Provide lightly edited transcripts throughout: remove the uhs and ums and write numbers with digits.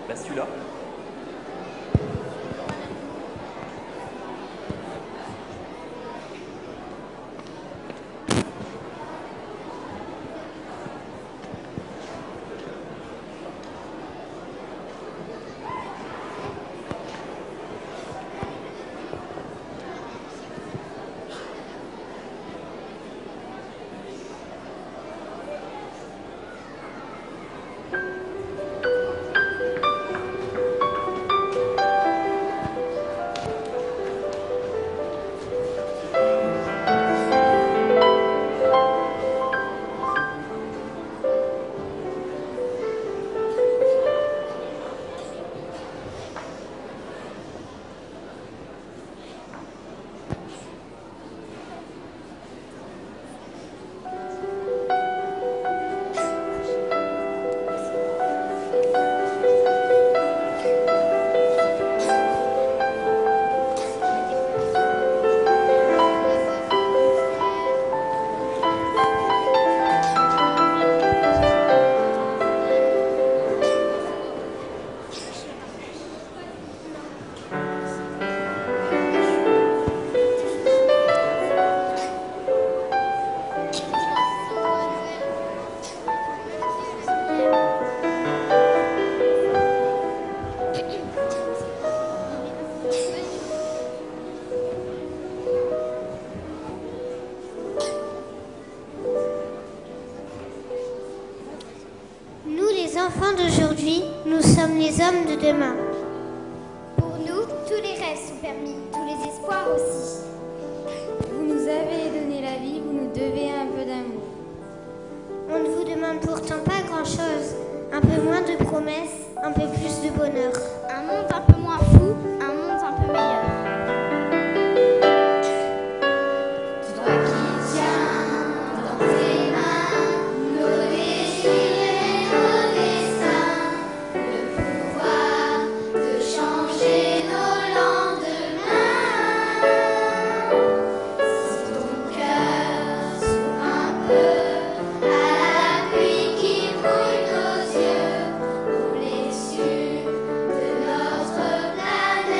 Bah celui-là. Nous, les enfants d'aujourd'hui, nous sommes les hommes de demain. Pour nous, tous les rêves sont permis, tous les espoirs aussi. Vous nous avez donné la vie, vous nous devez un peu d'amour. On ne vous demande pourtant pas grand-chose. Un peu moins de promesses, un peu plus de bonheur. Un monde un peu moins fou, un monde un peu meilleur. Toi qui tiens dans tes mains nos désirs et nos destins, le pouvoir de changer nos lendemains. Si ton cœur s'ouvre un peu à la pluie qui brûle nos yeux, aux blessures de notre planète.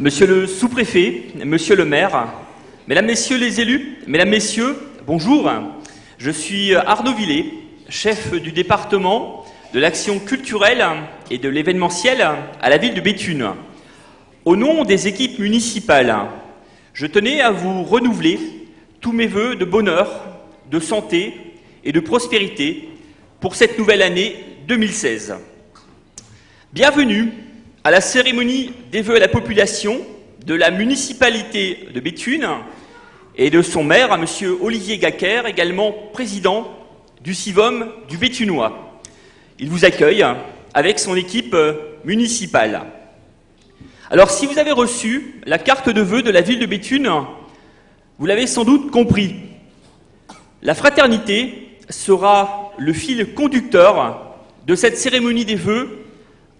Monsieur le sous-préfet, monsieur le maire, mesdames, messieurs les élus, mesdames, messieurs, bonjour. Je suis Arnaud Villet, chef du département de l'action culturelle et de l'événementiel à la ville de Béthune. Au nom des équipes municipales, je tenais à vous renouveler tous mes vœux de bonheur, de santé et de prospérité pour cette nouvelle année 2016. Bienvenue à la cérémonie des vœux à la population de la municipalité de Béthune et de son maire, M. Olivier Gacker, également président du CIVOM du Béthunois. Il vous accueille avec son équipe municipale. Alors, si vous avez reçu la carte de vœux de la ville de Béthune, vous l'avez sans doute compris. La fraternité sera le fil conducteur de cette cérémonie des vœux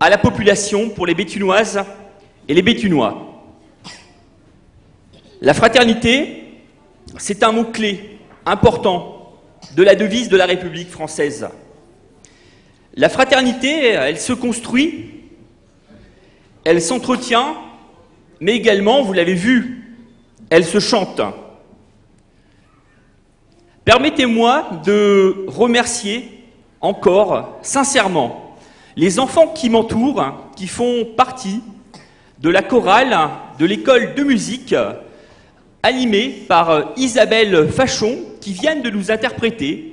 à la population pour les Béthunoises et les Béthunois. La fraternité, c'est un mot-clé important de la devise de la République française. La fraternité, elle se construit, elle s'entretient, mais également, vous l'avez vu, elle se chante. Permettez-moi de remercier encore sincèrement les enfants qui m'entourent, qui font partie de la chorale de l'école de musique animée par Isabelle Fachon, qui viennent de nous interpréter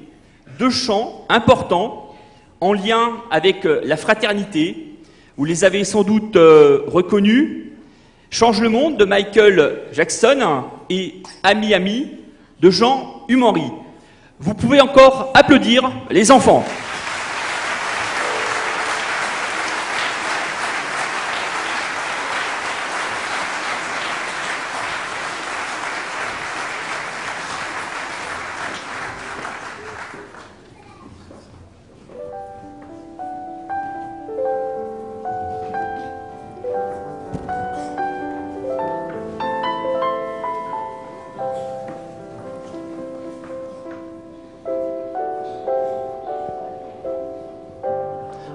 2 chants importants en lien avec la fraternité. Vous les avez sans doute reconnus. Change le monde de Michael Jackson et Ami Ami de Jean Humenry. Vous pouvez encore applaudir les enfants.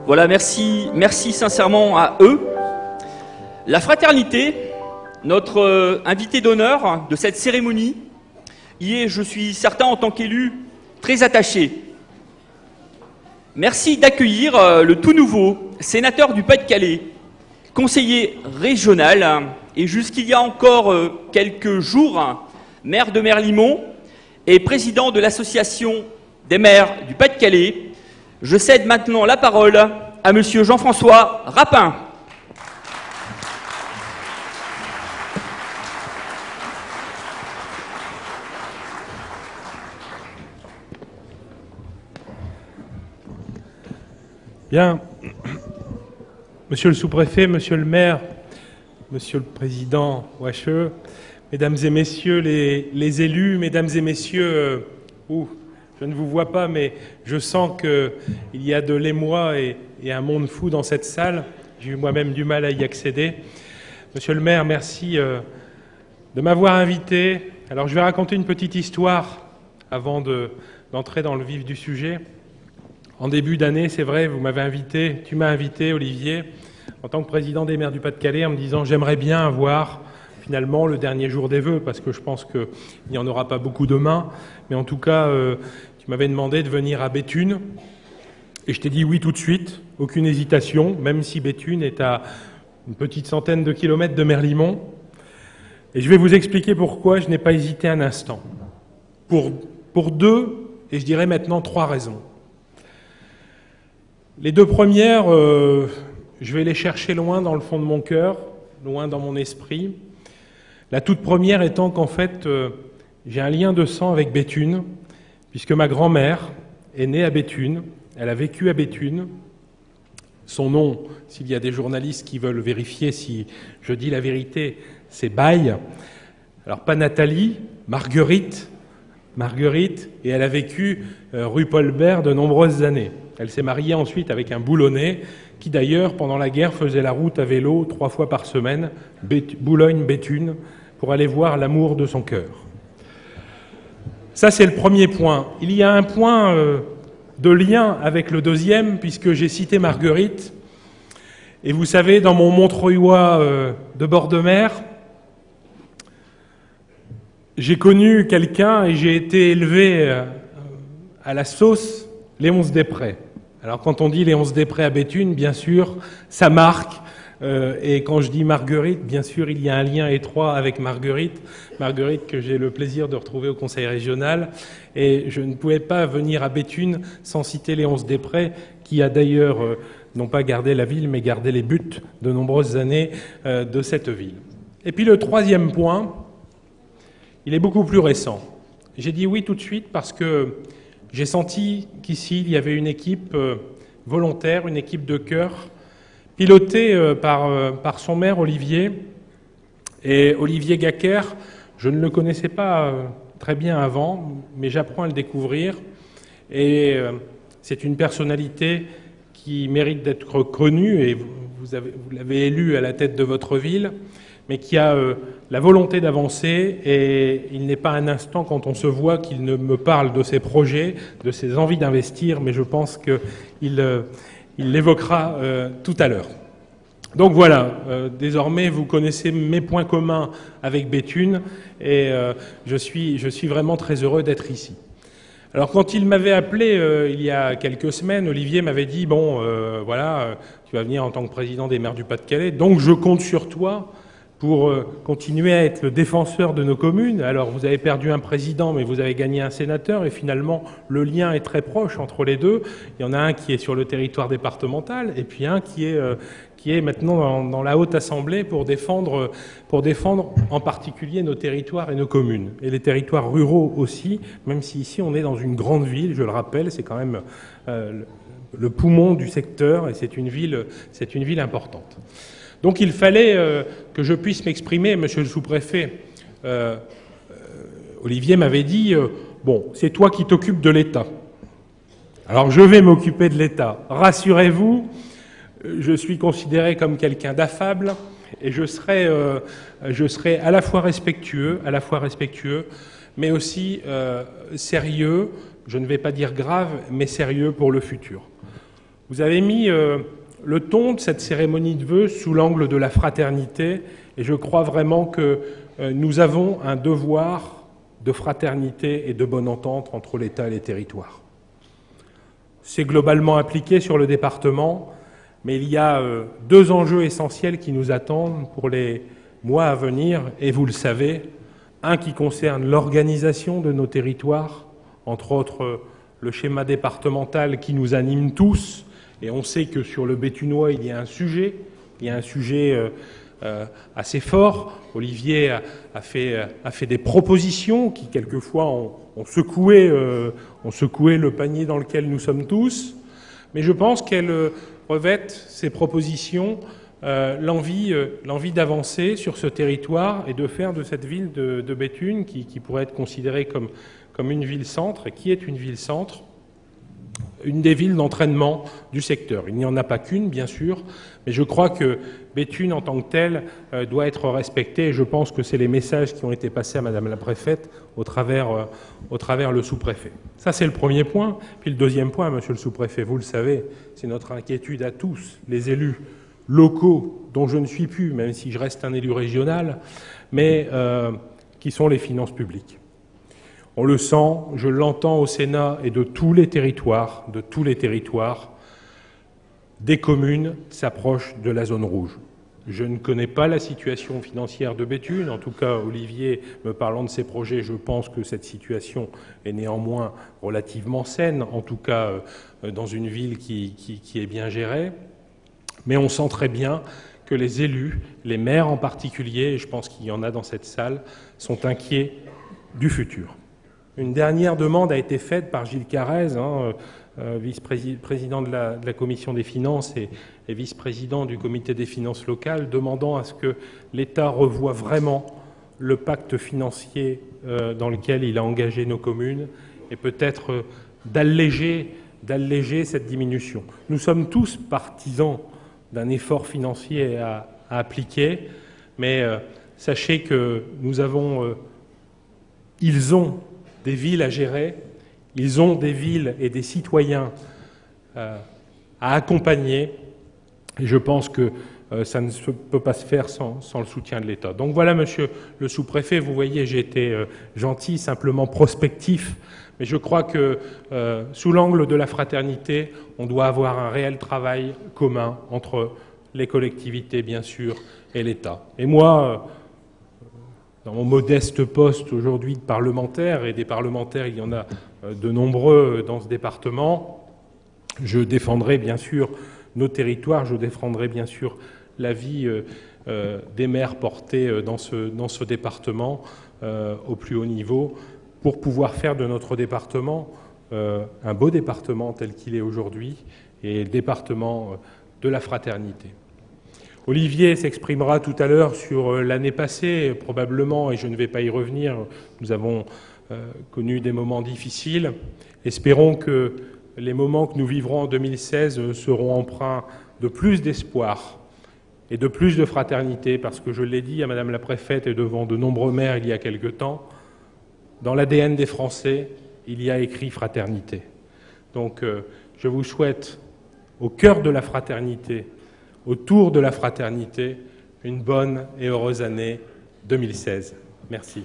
Voilà, merci sincèrement à eux. La fraternité, notre invité d'honneur de cette cérémonie, y est, je suis certain, en tant qu'élu, très attaché. Merci d'accueillir le tout nouveau sénateur du Pas-de-Calais, conseiller régional et jusqu'il y a encore quelques jours, maire de Merlimont et président de l'association des maires du Pas-de-Calais. Je cède maintenant la parole à Monsieur Jean-François Rapin. Bien. Monsieur le sous-préfet, monsieur le maire, monsieur le président Wacheux, mesdames et messieurs les élus, mesdames et messieurs, je ne vous vois pas, mais je sens qu'il y a de l'émoi et un monde fou dans cette salle. J'ai eu moi-même du mal à y accéder. Monsieur le maire, merci de m'avoir invité. Alors, je vais raconter une petite histoire avant d'entrer dans le vif du sujet. En début d'année, c'est vrai, tu m'as invité, Olivier, en tant que président des maires du Pas-de-Calais, en me disant « J'aimerais bien avoir finalement le dernier jour des vœux, parce que je pense qu'il n'y en aura pas beaucoup demain, mais en tout cas... Tu m'avais demandé de venir à Béthune et je t'ai dit oui tout de suite, aucune hésitation, même si Béthune est à une petite centaine de kilomètres de Merlimont. Et je vais vous expliquer pourquoi je n'ai pas hésité un instant. Pour 2, et je dirais maintenant 3 raisons. Les 2 premières, je vais les chercher loin dans le fond de mon cœur, loin dans mon esprit. La toute première étant qu'en fait, j'ai un lien de sang avec Béthune, puisque ma grand-mère est née à Béthune, elle a vécu à Béthune. Son nom, s'il y a des journalistes qui veulent vérifier si je dis la vérité, c'est Baye. Alors pas Nathalie, Marguerite, et elle a vécu rue Paul Bert de nombreuses années. Elle s'est mariée ensuite avec un Boulonnais, qui d'ailleurs, pendant la guerre, faisait la route à vélo 3 fois par semaine, Boulogne-Béthune, pour aller voir l'amour de son cœur. Ça, c'est le premier point. Il y a un point de lien avec le deuxième, puisque j'ai cité Marguerite. Et vous savez, dans mon Montreuillois de bord de mer, j'ai connu quelqu'un et j'ai été élevé à la sauce Léonce Desprez. Alors quand on dit Léonce Desprez à Béthune, bien sûr, ça marque. Et quand je dis Marguerite, bien sûr, il y a un lien étroit avec Marguerite. Marguerite que j'ai le plaisir de retrouver au Conseil régional. Et je ne pouvais pas venir à Béthune sans citer Léonce Desprez, qui a d'ailleurs non pas gardé la ville, mais gardé les buts de nombreuses années de cette ville. Et puis le troisième point, il est beaucoup plus récent. J'ai dit oui tout de suite parce que j'ai senti qu'ici, il y avait une équipe volontaire, une équipe de cœur, pilotée par son maire Olivier. Et Olivier Gaquer, je ne le connaissais pas très bien avant, mais j'apprends à le découvrir. Et c'est une personnalité qui mérite d'être connue, et vous l'avez élu à la tête de votre ville, mais qui a la volonté d'avancer, et il n'est pas un instant quand on se voit qu'il ne me parle de ses projets, de ses envies d'investir, mais je pense qu'il l'évoquera tout à l'heure. Donc voilà, désormais vous connaissez mes points communs avec Béthune, et je suis vraiment très heureux d'être ici. Alors quand il m'avait appelé il y a quelques semaines, Olivier m'avait dit « Bon, voilà, tu vas venir en tant que président des maires du Pas-de-Calais, donc je compte sur toi pour continuer à être le défenseur de nos communes. Alors vous avez perdu un président, mais vous avez gagné un sénateur, et finalement le lien est très proche entre les deux. Il y en a un qui est sur le territoire départemental, et puis un qui est maintenant dans la Haute Assemblée pour défendre en particulier nos territoires et nos communes, et les territoires ruraux aussi, même si ici on est dans une grande ville, je le rappelle, c'est quand même le poumon du secteur, et c'est une ville importante. Donc il fallait que je puisse m'exprimer, monsieur le sous-préfet. Olivier m'avait dit bon, c'est toi qui t'occupes de l'État. Alors je vais m'occuper de l'État. Rassurez-vous, je suis considéré comme quelqu'un d'affable, et je serai à la fois respectueux, mais aussi sérieux. Je ne vais pas dire grave, mais sérieux pour le futur. Vous avez mis le ton de cette cérémonie de vœux sous l'angle de la fraternité, et je crois vraiment que nous avons un devoir de fraternité et de bonne entente entre l'État et les territoires. C'est globalement appliqué sur le département, mais il y a deux enjeux essentiels qui nous attendent pour les mois à venir, et vous le savez, un qui concerne l'organisation de nos territoires, entre autres le schéma départemental qui nous anime tous. Et on sait que sur le Béthunois, il y a un sujet assez fort. Olivier a fait des propositions qui, quelquefois, ont secoué le panier dans lequel nous sommes tous. Mais je pense qu'elles revêtent, ces propositions, l'envie d'avancer sur ce territoire et de faire de cette ville de Béthune, qui pourrait être considérée comme une ville-centre, et qui est une ville-centre, une des villes d'entraînement du secteur. Il n'y en a pas qu'une, bien sûr, mais je crois que Béthune, en tant que telle, doit être respectée, et je pense que c'est les messages qui ont été passés à Madame la Préfète au travers le sous-préfet. Ça, c'est le premier point. Puis le deuxième point, Monsieur le sous-préfet, vous le savez, c'est notre inquiétude à tous, les élus locaux, dont je ne suis plus, même si je reste un élu régional, mais qui sont les finances publiques. On le sent, je l'entends au Sénat, et de tous les territoires, des communes s'approchent de la zone rouge. Je ne connais pas la situation financière de Béthune. En tout cas, Olivier, me parlant de ses projets, je pense que cette situation est néanmoins relativement saine, en tout cas dans une ville qui est bien gérée. Mais on sent très bien que les élus, les maires en particulier, et je pense qu'il y en a dans cette salle, sont inquiets du futur. Une dernière demande a été faite par Gilles Carrez, vice-président de la Commission des finances et vice-président du Comité des finances locales, demandant à ce que l'État revoie vraiment le pacte financier dans lequel il a engagé nos communes, et peut-être d'alléger cette diminution. Nous sommes tous partisans d'un effort financier à appliquer, mais sachez que ils ont des villes à gérer, ils ont des villes et des citoyens à accompagner, Et je pense que ça ne peut pas se faire sans le soutien de l'État. Donc voilà, monsieur le sous-préfet, vous voyez, j'ai été gentil, simplement prospectif, mais je crois que sous l'angle de la fraternité, on doit avoir un réel travail commun entre les collectivités, bien sûr, et l'État. Et moi, dans mon modeste poste aujourd'hui de parlementaire, et des parlementaires, il y en a de nombreux dans ce département, je défendrai bien sûr nos territoires, je défendrai bien sûr la vie des maires portés dans ce département au plus haut niveau pour pouvoir faire de notre département un beau département tel qu'il est aujourd'hui et le département de la fraternité. Olivier s'exprimera tout à l'heure sur l'année passée, probablement, et je ne vais pas y revenir, nous avons connu des moments difficiles. Espérons que les moments que nous vivrons en 2016 seront empreints de plus d'espoir et de plus de fraternité, parce que je l'ai dit à Madame la Préfète et devant de nombreux maires il y a quelque temps, dans l'ADN des Français, il y a écrit fraternité. Donc je vous souhaite, au cœur de la fraternité, autour de la fraternité, une bonne et heureuse année 2016. Merci.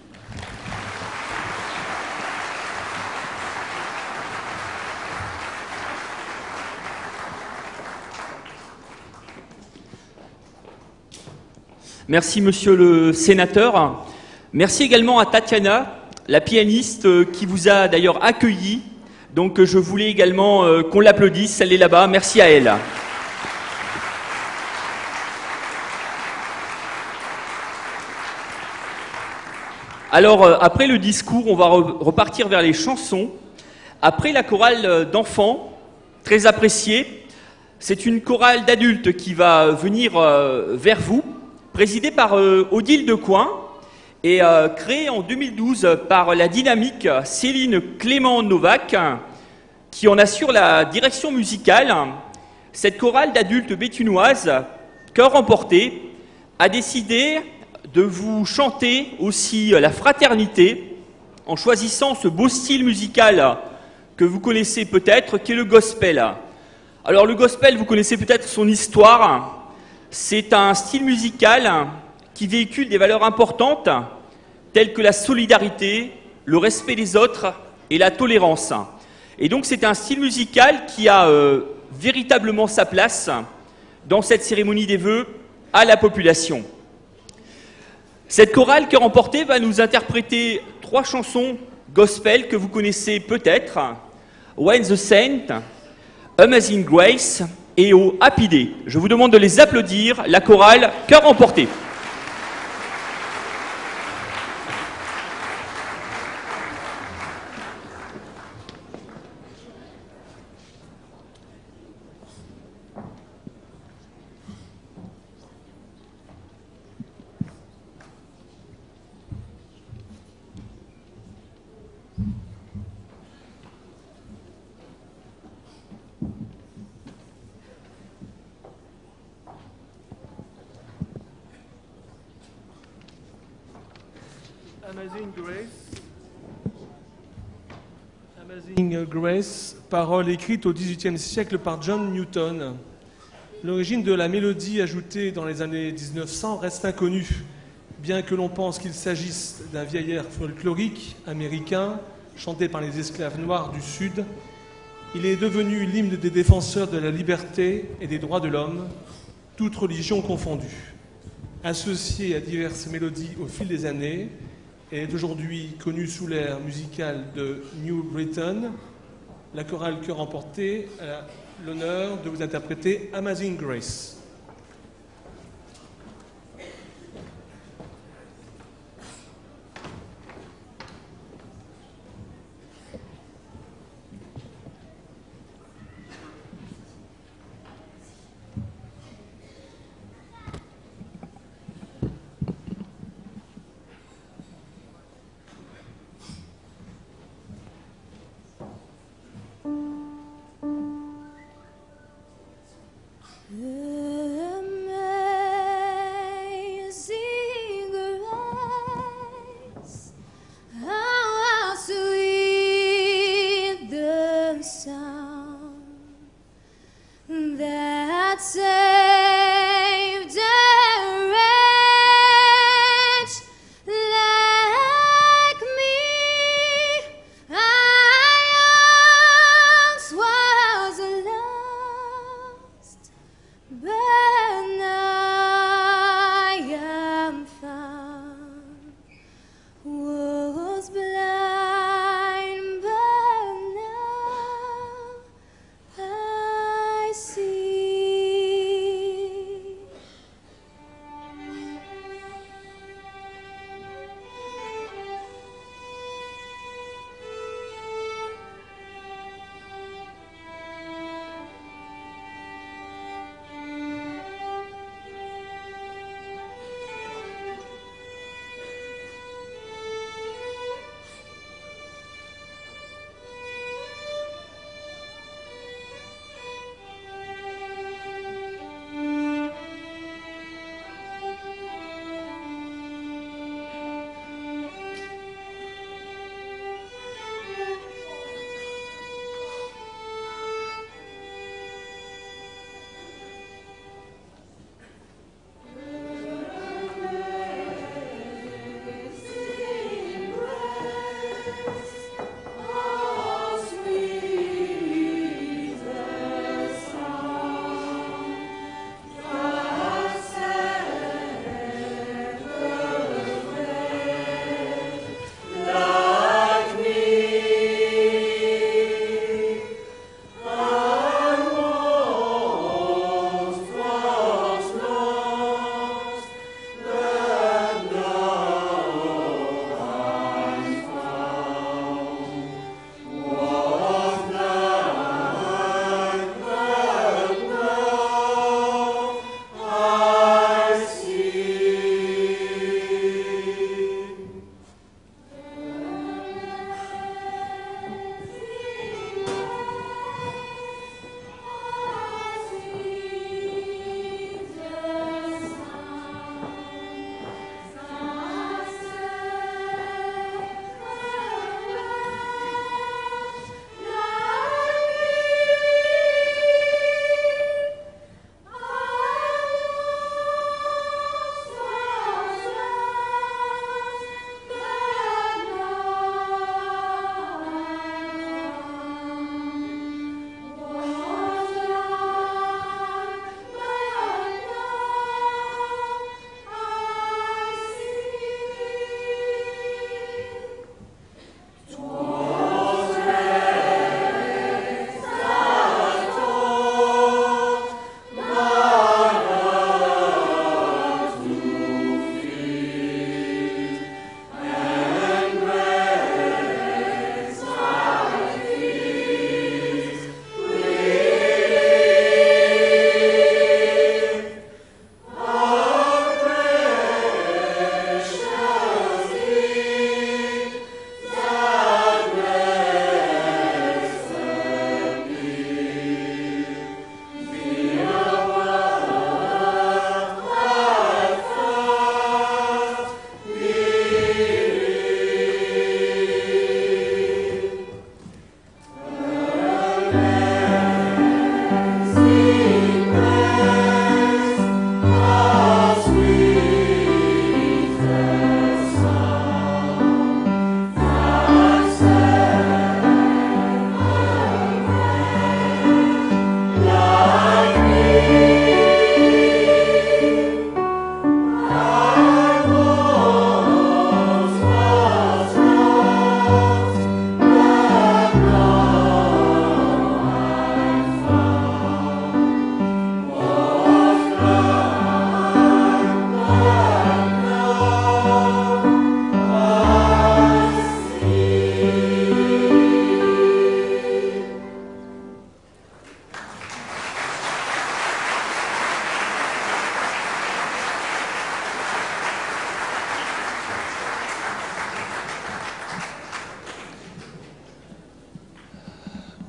Merci, monsieur le sénateur. Merci également à Tatiana, la pianiste qui vous a d'ailleurs accueilli. Donc je voulais également qu'on l'applaudisse, elle est là-bas. Merci à elle. Alors, après le discours, on va repartir vers les chansons. Après la chorale d'enfants, très appréciée, c'est une chorale d'adultes qui va venir vers vous, présidée par Odile Decoing et créée en 2012 par la dynamique Céline Clément-Novac, qui en assure la direction musicale. Cette chorale d'adultes béthunoise, Cœur emporté, a décidé de vous chanter aussi la fraternité en choisissant ce beau style musical que vous connaissez peut-être, qui est le gospel. Alors le gospel, vous connaissez peut-être son histoire. C'est un style musical qui véhicule des valeurs importantes telles que la solidarité, le respect des autres et la tolérance. Et donc c'est un style musical qui a véritablement sa place dans cette cérémonie des vœux à la population. Cette chorale Cœur emporté va nous interpréter 3 chansons gospel que vous connaissez peut-être, When the Saint, Amazing Grace et Oh Happy Day. Je vous demande de les applaudir, la chorale Cœur emporté. Amazing Grace, parole écrite au XVIIIe siècle par John Newton. L'origine de la mélodie ajoutée dans les années 1900 reste inconnue, bien que l'on pense qu'il s'agisse d'un vieil air folklorique américain chanté par les esclaves noirs du Sud. Il est devenu l'hymne des défenseurs de la liberté et des droits de l'homme, toutes religions confondues. Associé à diverses mélodies au fil des années, elle est aujourd'hui connue sous l'air musical de New Britain. La chorale Cœur emporté a l'honneur de vous interpréter Amazing Grace. Yeah.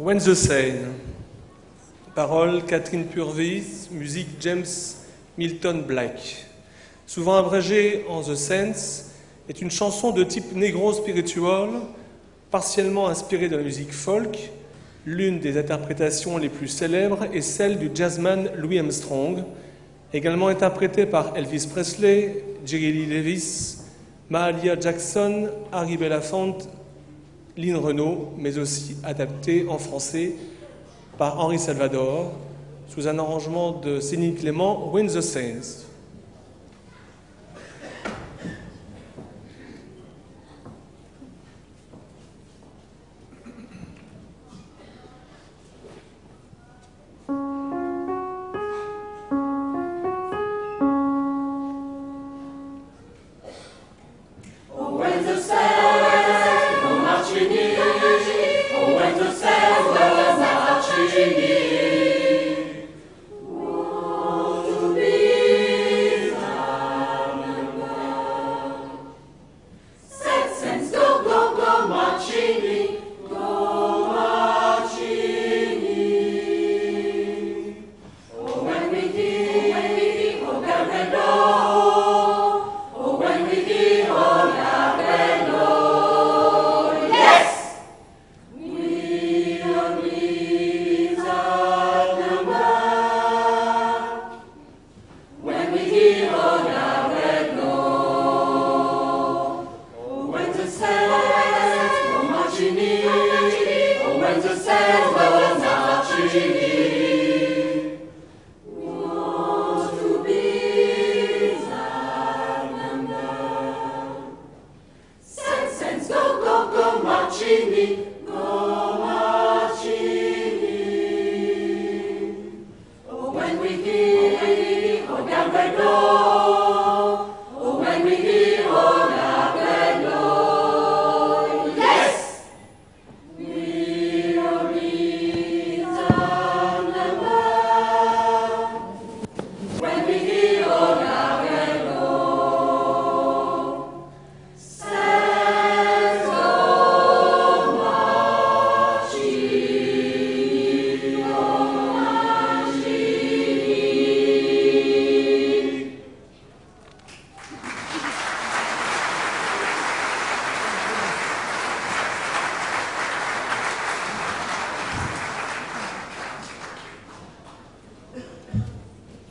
When the Seine. Paroles Catherine Purvis, musique James Milton Black. Souvent abrégée en The Sense, est une chanson de type negro spiritual, partiellement inspirée de la musique folk. L'une des interprétations les plus célèbres est celle du jazzman Louis Armstrong, également interprétée par Elvis Presley, Jerry Lee Lewis, Mahalia Jackson, Harry Belafonte, Lynn Renaud, mais aussi adaptée en français par Henri Salvador, sous un arrangement de Céline Clément, When the Saints.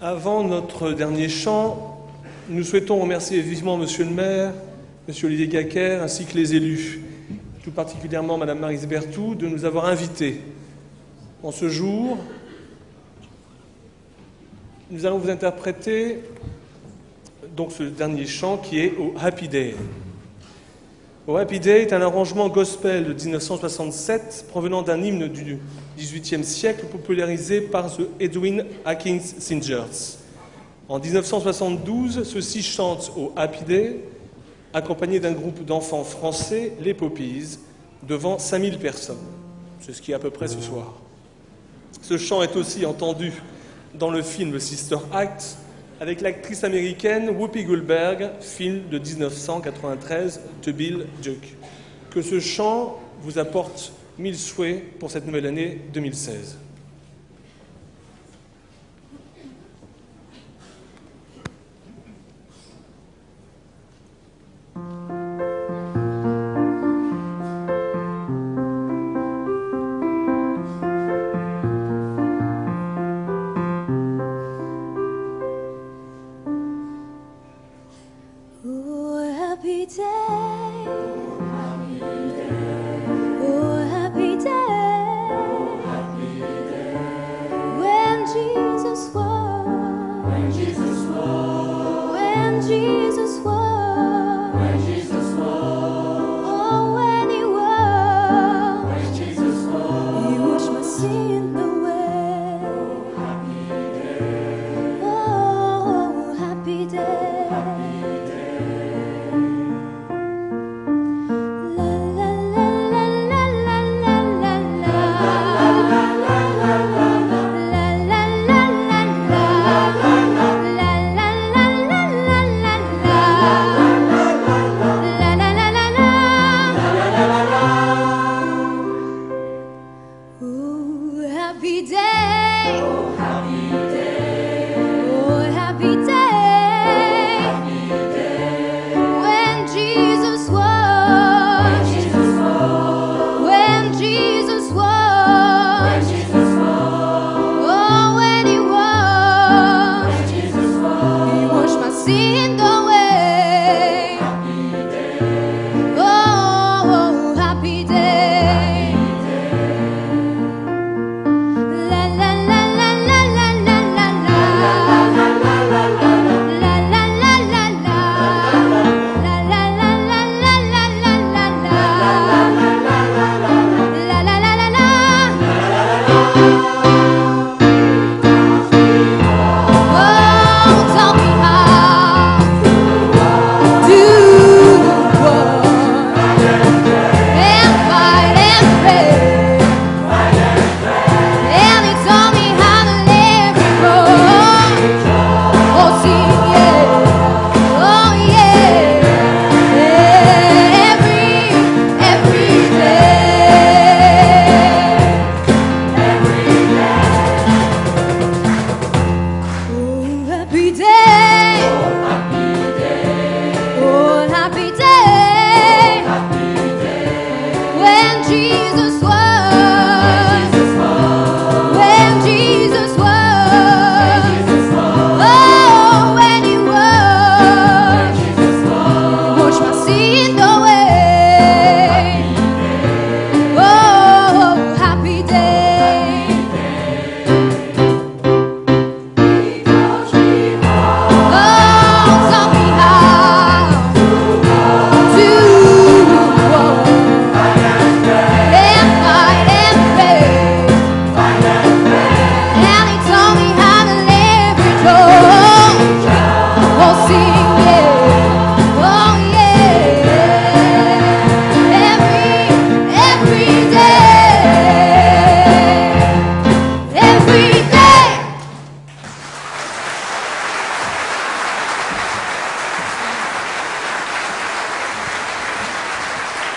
Avant notre dernier chant, nous souhaitons remercier vivement Monsieur le maire, Monsieur Olivier Gaquer, ainsi que les élus, tout particulièrement Madame Maryse Berthoud, de nous avoir invités. En ce jour, nous allons vous interpréter donc ce dernier chant qui est au Happy Day. Au Happy Day est un arrangement gospel de 1967 provenant d'un hymne du XVIIIe siècle popularisé par The Edwin Atkins Singers. En 1972, ceux-ci chantent au Happy Day, accompagnés d'un groupe d'enfants français, les Poppies, devant 5000 personnes. C'est ce qui est à peu près ce soir. Ce chant est aussi entendu dans le film Sister Act, avec l'actrice américaine Whoopi Goldberg, film de 1993 de Bill Duke. Que ce chant vous apporte 1000 souhaits pour cette nouvelle année 2016. La seeing the way. Oh, happy day. La la la la la la la la la. La la la la la la. La la la la la la la la. La la la la la.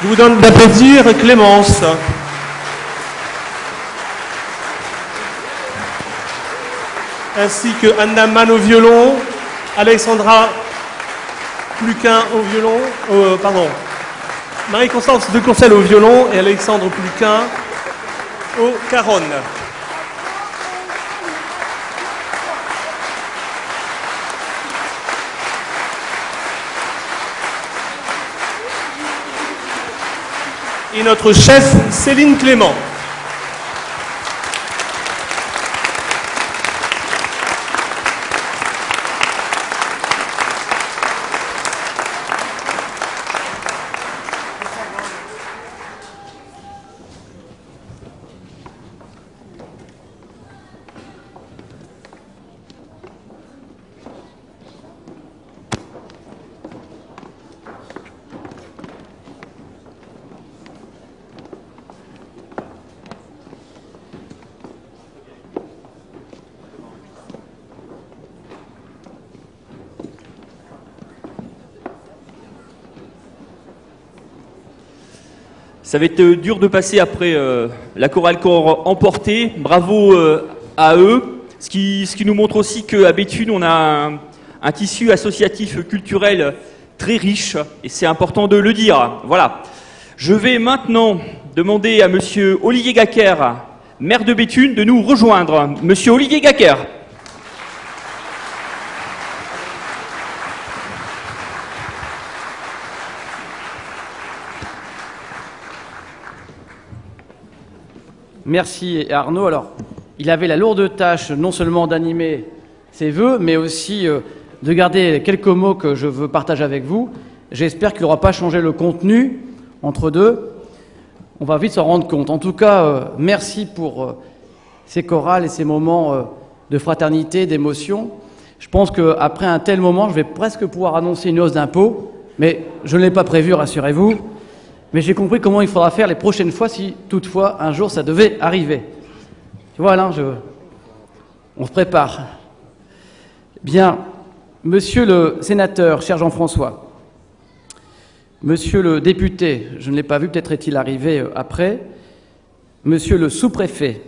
Je vous donne d'applaudir Clémence. Ainsi que Anna Mann au violon, Alexandra Pluquin au violon, Marie-Constance de Courcelles au violon et Alexandre Pluquin au caronne. Et notre chef Céline Clément. Ça va être dur de passer après la chorale corps emportée. Bravo à eux. Ce qui nous montre aussi qu'à Béthune, on a un tissu associatif culturel très riche. Et c'est important de le dire. Voilà. Je vais maintenant demander à monsieur Olivier Gacker, maire de Béthune, de nous rejoindre. Monsieur Olivier Gacker. Merci Arnaud. Alors, il avait la lourde tâche non seulement d'animer ses vœux, mais aussi de garder quelques mots que je veux partager avec vous. J'espère qu'il n'aura pas changé le contenu entre deux. On va vite s'en rendre compte. En tout cas, merci pour ces chorales et ces moments de fraternité, d'émotion. Je pense qu'après un tel moment, je vais presque pouvoir annoncer une hausse d'impôts, mais je ne l'ai pas prévu, rassurez-vous. Mais j'ai compris comment il faudra faire les prochaines fois si toutefois un jour ça devait arriver. Voilà, on se prépare. Bien, monsieur le sénateur, cher Jean-François, monsieur le député, je ne l'ai pas vu, peut-être est-il arrivé après, monsieur le sous-préfet,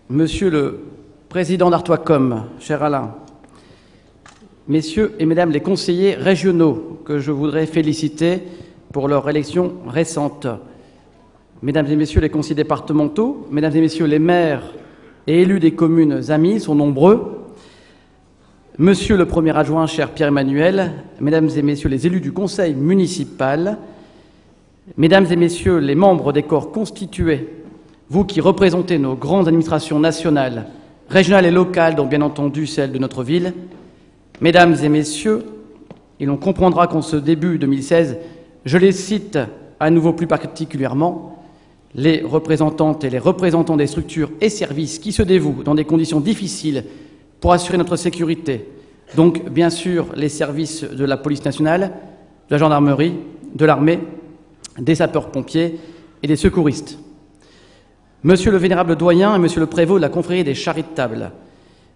monsieur le président d'Artois-Com, cher Alain, messieurs et mesdames les conseillers régionaux que je voudrais féliciter pour leur élection récente. Mesdames et messieurs les conseillers départementaux, mesdames et messieurs les maires et élus des communes amies, sont nombreux. Monsieur le Premier adjoint, cher Pierre-Emmanuel, Mesdames et Messieurs les élus du Conseil municipal, Mesdames et Messieurs les membres des corps constitués, vous qui représentez nos grandes administrations nationales, régionales et locales, dont bien entendu celle de notre ville, Mesdames et Messieurs, et l'on comprendra qu'en ce début 2016, je les cite à nouveau plus particulièrement, les représentantes et les représentants des structures et services qui se dévouent dans des conditions difficiles pour assurer notre sécurité. Donc, bien sûr, les services de la police nationale, de la gendarmerie, de l'armée, des sapeurs-pompiers et des secouristes. Monsieur le vénérable doyen et monsieur le prévôt de la confrérie des charitables,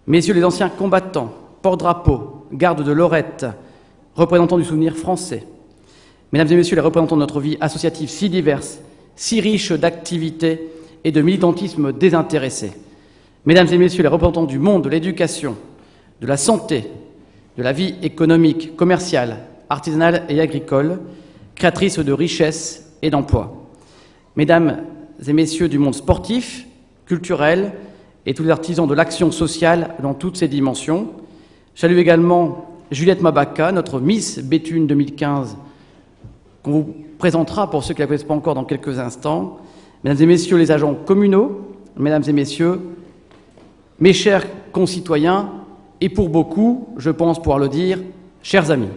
messieurs les anciens combattants, porte-drapeau, gardes de Lorette, représentants du souvenir français, mesdames et messieurs les représentants de notre vie associative si diverse, si riche d'activités et de militantisme désintéressé, mesdames et messieurs les représentants du monde de l'éducation, de la santé, de la vie économique, commerciale, artisanale et agricole, créatrice de richesses et d'emplois, mesdames et messieurs du monde sportif, culturel et tous les artisans de l'action sociale dans toutes ses dimensions. Je salue également Juliette Mabaka, notre Miss Béthune 2015, qu'on vous présentera pour ceux qui ne la connaissent pas encore dans quelques instants. Mesdames et messieurs les agents communaux, mesdames et messieurs, mes chers concitoyens, et pour beaucoup, je pense pouvoir le dire, chers amis.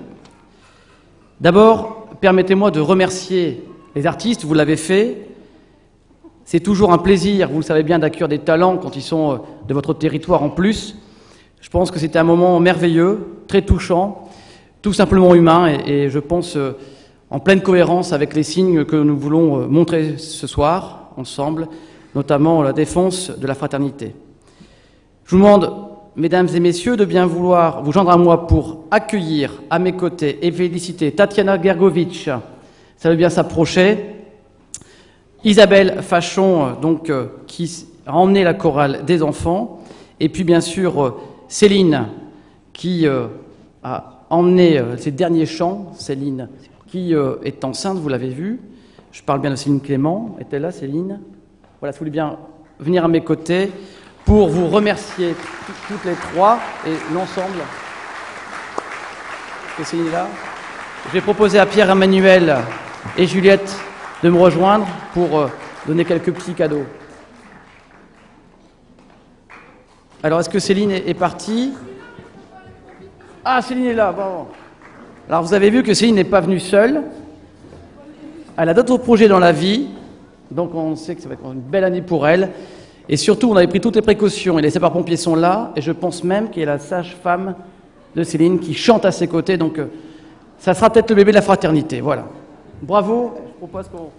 D'abord, permettez-moi de remercier les artistes, vous l'avez fait. C'est toujours un plaisir, vous le savez bien, d'accueillir des talents quand ils sont de votre territoire en plus. Je pense que c'était un moment merveilleux, très touchant, tout simplement humain et je pense en pleine cohérence avec les signes que nous voulons montrer ce soir, ensemble, notamment la défense de la fraternité. Je vous demande, mesdames et messieurs, de bien vouloir vous joindre à moi pour accueillir à mes côtés et féliciter Tatiana Gergovitch, ça veut bien s'approcher, Isabelle Fachon, donc, qui a emmené la chorale des enfants, et puis bien sûr Céline, qui a emmené ses derniers chants, Céline, qui est enceinte, vous l'avez vu. Je parle bien de Céline Clément. Est-elle là, Céline? Voilà, si vous voulez bien venir à mes côtés pour vous remercier toutes les trois et l'ensemble. Est-ce que Céline est là? Je vais proposer à Pierre-Emmanuel et Juliette de me rejoindre pour donner quelques petits cadeaux. Alors, est-ce que Céline est partie? Ah, Céline est là, bon. Alors, vous avez vu que Céline n'est pas venue seule. Elle a d'autres projets dans la vie, donc on sait que ça va être une belle année pour elle. Et surtout, on avait pris toutes les précautions, et les sapeurs-pompiers sont là, et je pense même qu'il y a la sage-femme de Céline qui chante à ses côtés, donc ça sera peut-être le bébé de la fraternité, voilà. Bravo, je propose qu'on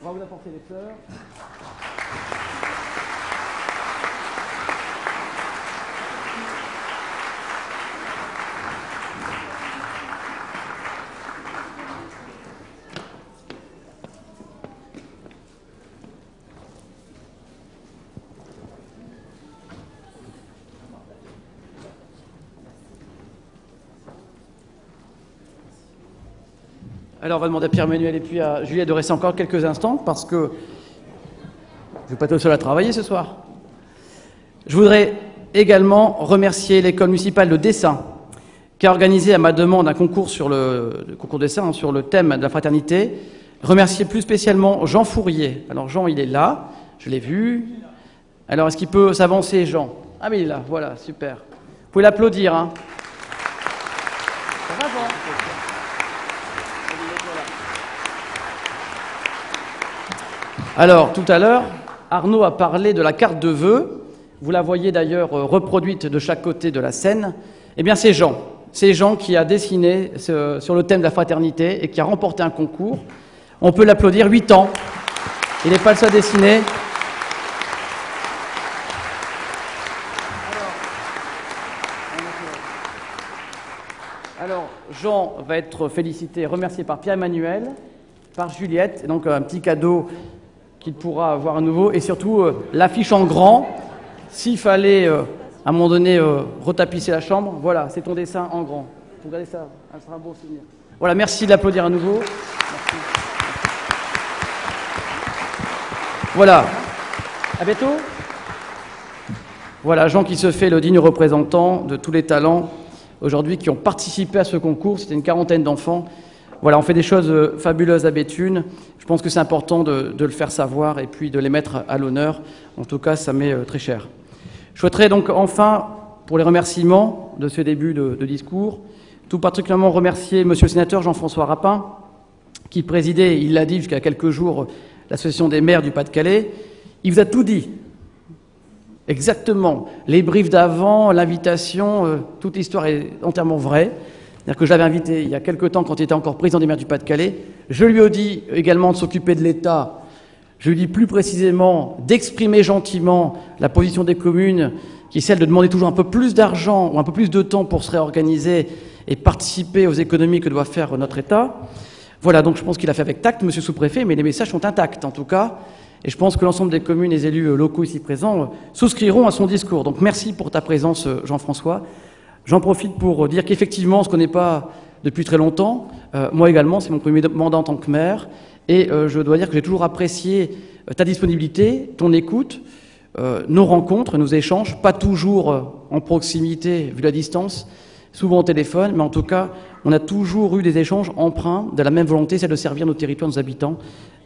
va vous apporter les fleurs. Alors, on va demander à Pierre-Emmanuel et puis à Juliette de rester encore quelques instants parce que je ne vais pas être le seul à travailler ce soir. Je voudrais également remercier l'école municipale de dessin qui a organisé à ma demande un concours sur le concours de dessin sur le thème de la fraternité. Remercier plus spécialement Jean Fourier. Alors Jean, il est là, je l'ai vu. Alors, est-ce qu'il peut s'avancer, Jean? Ah, mais il est là, voilà, super. Vous pouvez l'applaudir, hein. Ça va, Jean? Alors, tout à l'heure, Arnaud a parlé de la carte de vœux. Vous la voyez d'ailleurs reproduite de chaque côté de la scène. Eh bien, c'est Jean. C'est Jean qui a dessiné sur le thème de la fraternité et qui a remporté un concours. On peut l'applaudir, 8 ans. Il n'est pas le seul à dessiner. Alors, Jean va être félicité, remercié par Pierre-Emmanuel, par Juliette, et donc un petit cadeau qu'il pourra avoir à nouveau, et surtout l'affiche en grand. S'il fallait, à un moment donné, retapisser la chambre, voilà, c'est ton dessin en grand. Vous regardez ça, ça sera un bon souvenir. Voilà, merci de l'applaudir à nouveau. Merci. Voilà, à bientôt. Voilà, Jean qui se fait le digne représentant de tous les talents aujourd'hui qui ont participé à ce concours. C'était une quarantaine d'enfants. Voilà, on fait des choses fabuleuses à Béthune. Je pense que c'est important de le faire savoir et puis de les mettre à l'honneur. En tout cas, ça m'est très cher. Je souhaiterais donc enfin, pour les remerciements de ce début de discours, tout particulièrement remercier Monsieur le sénateur Jean-François Rapin, qui présidait, il l'a dit jusqu'à quelques jours, l'Association des maires du Pas-de-Calais. Il vous a tout dit. Exactement. Les briefs d'avant, l'invitation, toute l'histoire est entièrement vraie. C'est-à-dire que je l'avais invité il y a quelque temps quand il était encore président des maires du Pas-de-Calais. Je lui ai dit également de s'occuper de l'État. Je lui ai dit plus précisément d'exprimer gentiment la position des communes, qui est celle de demander toujours un peu plus d'argent ou un peu plus de temps pour se réorganiser et participer aux économies que doit faire notre État. Voilà, donc je pense qu'il a fait avec tact, monsieur le sous-préfet, mais les messages sont intacts en tout cas. Et je pense que l'ensemble des communes et des élus locaux ici présents souscriront à son discours. Donc merci pour ta présence, Jean-François. J'en profite pour dire qu'effectivement, on ne se connaît pas depuis très longtemps. Moi également, c'est mon premier mandat en tant que maire. Et je dois dire que j'ai toujours apprécié ta disponibilité, ton écoute, nos rencontres, nos échanges, pas toujours en proximité, vu la distance, souvent au téléphone, mais en tout cas, on a toujours eu des échanges empreints de la même volonté, celle de servir nos territoires, nos habitants.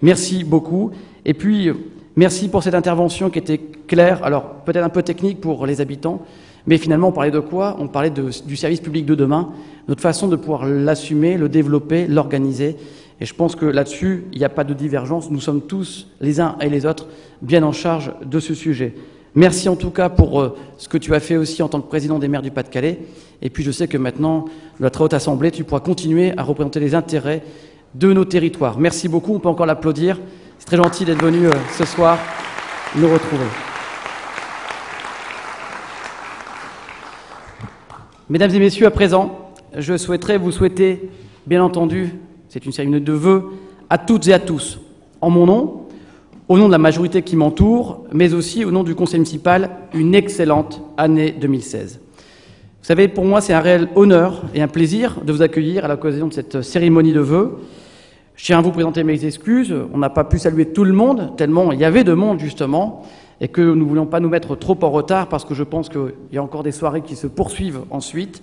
Merci beaucoup. Et puis, merci pour cette intervention qui était claire, alors peut-être un peu technique pour les habitants, mais finalement, on parlait de quoi? On parlait du service public de demain, notre façon de pouvoir l'assumer, le développer, l'organiser. Et je pense que là-dessus, il n'y a pas de divergence. Nous sommes tous, les uns et les autres, bien en charge de ce sujet. Merci en tout cas pour ce que tu as fait aussi en tant que président des maires du Pas-de-Calais. Et puis je sais que maintenant, de la très haute assemblée, tu pourras continuer à représenter les intérêts de nos territoires. Merci beaucoup, on peut encore l'applaudir. C'est très gentil d'être venu ce soir nous retrouver. Mesdames et messieurs, à présent, je souhaiterais vous souhaiter, bien entendu, c'est une cérémonie de vœux, à toutes et à tous, en mon nom, au nom de la majorité qui m'entoure, mais aussi au nom du conseil municipal, une excellente année 2016. Vous savez, pour moi, c'est un réel honneur et un plaisir de vous accueillir à l'occasion de cette cérémonie de vœux. Je tiens à vous présenter mes excuses. On n'a pas pu saluer tout le monde, tellement il y avait de monde, justement, et que nous ne voulions pas nous mettre trop en retard, parce que je pense qu'il y a encore des soirées qui se poursuivent ensuite.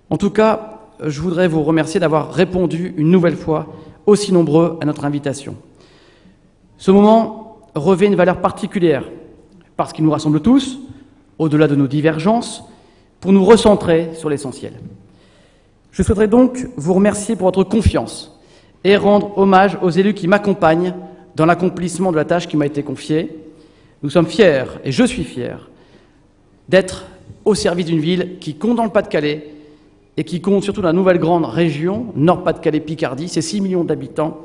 En tout cas, je voudrais vous remercier d'avoir répondu une nouvelle fois aussi nombreux à notre invitation. Ce moment revêt une valeur particulière, parce qu'il nous rassemble tous, au-delà de nos divergences, pour nous recentrer sur l'essentiel. Je souhaiterais donc vous remercier pour votre confiance et rendre hommage aux élus qui m'accompagnent dans l'accomplissement de la tâche qui m'a été confiée. Nous sommes fiers, et je suis fier, d'être au service d'une ville qui compte dans le Pas-de-Calais et qui compte surtout dans la nouvelle grande région, Nord-Pas-de-Calais-Picardie, c'est 6 millions d'habitants.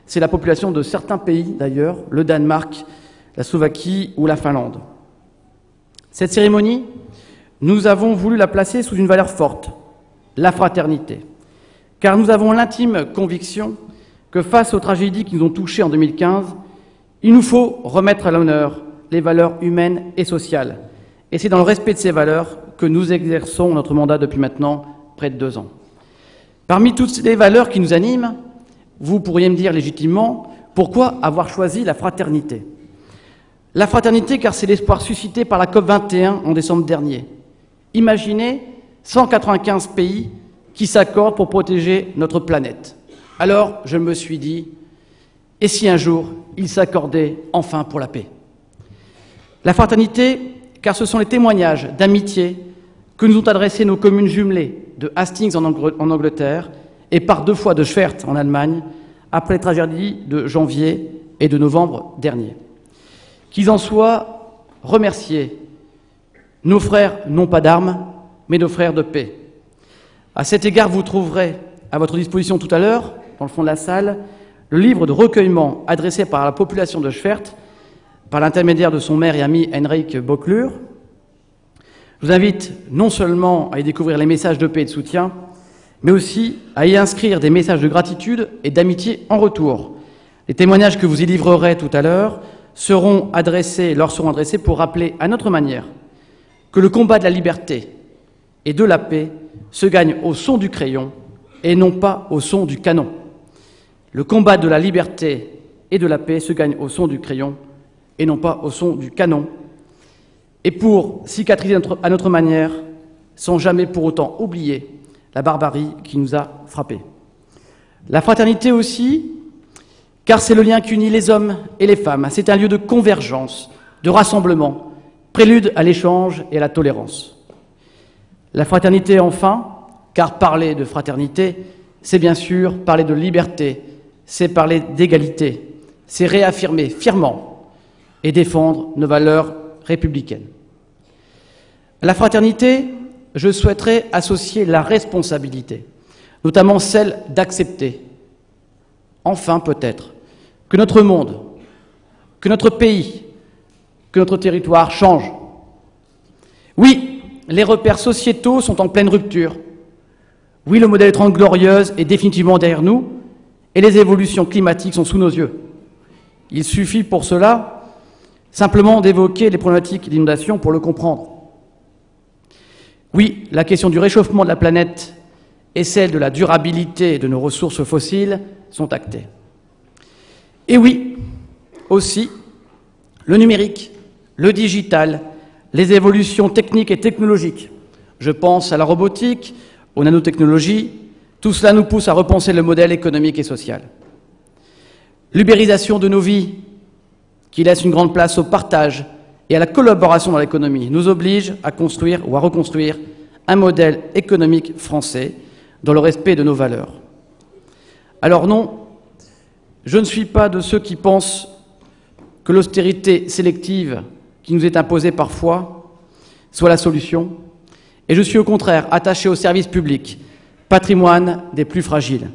C'est la population de certains pays, d'ailleurs, le Danemark, la Slovaquie ou la Finlande. Cette cérémonie, nous avons voulu la placer sous une valeur forte, la fraternité, car nous avons l'intime conviction que face aux tragédies qui nous ont touchés en 2015, il nous faut remettre à l'honneur les valeurs humaines et sociales. Et c'est dans le respect de ces valeurs que nous exerçons notre mandat depuis maintenant près de 2 ans. Parmi toutes les valeurs qui nous animent, vous pourriez me dire légitimement pourquoi avoir choisi la fraternité. La fraternité, car c'est l'espoir suscité par la COP21 en décembre dernier. Imaginez 195 pays qui s'accordent pour protéger notre planète. Alors, je me suis dit, et si un jour, ils s'accordaient enfin pour la paix? La fraternité, car ce sont les témoignages d'amitié que nous ont adressés nos communes jumelées de Hastings en Angleterre et par 2 fois de Schwedt en Allemagne, après les tragédies de janvier et de novembre dernier. Qu'ils en soient remerciés, nos frères n'ont pas d'armes, mais nos frères de paix. À cet égard, vous trouverez à votre disposition tout à l'heure, dans le fond de la salle, le livre de recueillement adressé par la population de Schwedt, par l'intermédiaire de son maire et ami Henrik Bocklur. Je vous invite non seulement à y découvrir les messages de paix et de soutien, mais aussi à y inscrire des messages de gratitude et d'amitié en retour. Les témoignages que vous y livrerez tout à l'heure leur seront adressés pour rappeler à notre manière que le combat de la liberté et de la paix se gagne au son du crayon et non pas au son du canon. Le combat de la liberté et de la paix se gagne au son du crayon et non pas au son du canon. Et pour cicatriser à notre manière sans jamais pour autant oublier la barbarie qui nous a frappés. La fraternité aussi, car c'est le lien qui unit les hommes et les femmes. C'est un lieu de convergence, de rassemblement, prélude à l'échange et à la tolérance. La fraternité enfin, car parler de fraternité, c'est bien sûr parler de liberté, c'est parler d'égalité, c'est réaffirmer fièrement et défendre nos valeurs républicaines. À la fraternité, je souhaiterais associer la responsabilité, notamment celle d'accepter, enfin peut-être, que notre monde, que notre pays, que notre territoire change. Oui, les repères sociétaux sont en pleine rupture. Oui, le modèle 30 glorieuse est définitivement derrière nous et les évolutions climatiques sont sous nos yeux. Il suffit pour cela simplement d'évoquer les problématiques d'inondation pour le comprendre. Oui, la question du réchauffement de la planète et celle de la durabilité de nos ressources fossiles sont actées. Et oui, aussi, le numérique, le digital, les évolutions techniques et technologiques, je pense à la robotique, aux nanotechnologies, tout cela nous pousse à repenser le modèle économique et social. L'ubérisation de nos vies, qui laisse une grande place au partage et à la collaboration dans l'économie, nous oblige à construire ou à reconstruire un modèle économique français dans le respect de nos valeurs. Alors non, je ne suis pas de ceux qui pensent que l'austérité sélective qui nous est imposée parfois soit la solution, et je suis au contraire attaché au service public, patrimoine des plus fragiles.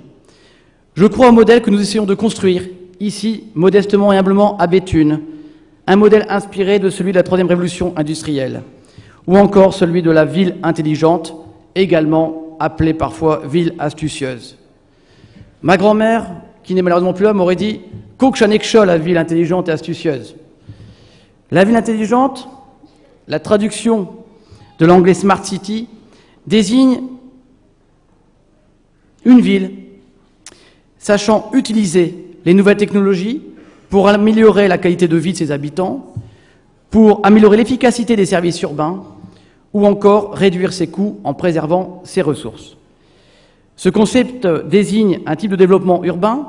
Je crois au modèle que nous essayons de construire, ici, modestement et humblement à Béthune, un modèle inspiré de celui de la troisième révolution industrielle, ou encore celui de la ville intelligente, également appelée parfois ville astucieuse. Ma grand-mère, qui n'est malheureusement plus là, m'aurait dit « Coq chanekchol, la ville intelligente et astucieuse ». La ville intelligente, la traduction de l'anglais Smart City, désigne une ville sachant utiliser les nouvelles technologies pour améliorer la qualité de vie de ses habitants, pour améliorer l'efficacité des services urbains ou encore réduire ses coûts en préservant ses ressources. Ce concept désigne un type de développement urbain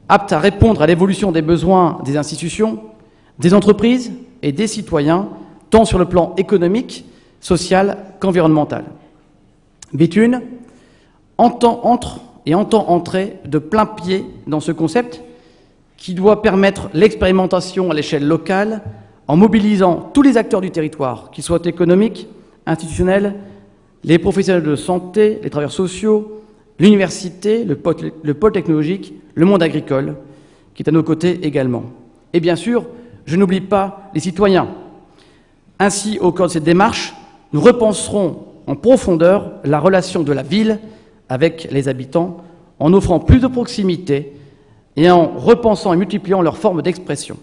apte à répondre à l'évolution des besoins des institutions, des entreprises et des citoyens, tant sur le plan économique, social qu'environnemental. Béthune entend entrer de plein pied dans ce concept qui doit permettre l'expérimentation à l'échelle locale en mobilisant tous les acteurs du territoire, qu'ils soient économiques, institutionnels, les professionnels de santé, les travailleurs sociaux, l'université, le pôle technologique, le monde agricole, qui est à nos côtés également. Et bien sûr, je n'oublie pas les citoyens. Ainsi, au cœur de cette démarche, nous repenserons en profondeur la relation de la ville avec les habitants, en offrant plus de proximité et en repensant et multipliant leurs formes d'expression.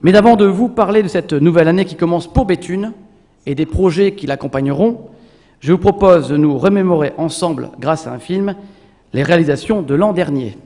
Mais avant de vous parler de cette nouvelle année qui commence pour Béthune et des projets qui l'accompagneront, je vous propose de nous remémorer ensemble, grâce à un film, les réalisations de l'an dernier.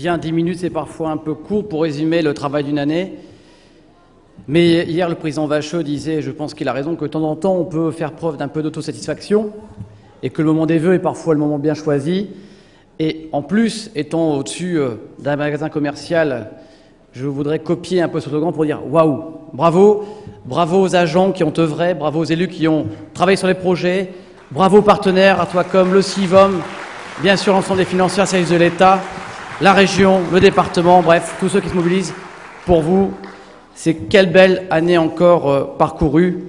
Bien 10 minutes, c'est parfois un peu court pour résumer le travail d'une année. Mais hier, le président Vacheux disait, je pense qu'il a raison, que de temps en temps, on peut faire preuve d'un peu d'autosatisfaction et que le moment des vœux est parfois le moment bien choisi. Et en plus, étant au-dessus d'un magasin commercial, je voudrais copier un peu ce slogan pour dire « Waouh, bravo, bravo aux agents qui ont œuvré, bravo aux élus qui ont travaillé sur les projets, bravo aux partenaires, à toi comme le CIVOM, bien sûr l'ensemble des financiers, services de l'État, la région, le département, bref, tous ceux qui se mobilisent pour vous. C'est quelle belle année encore parcourue.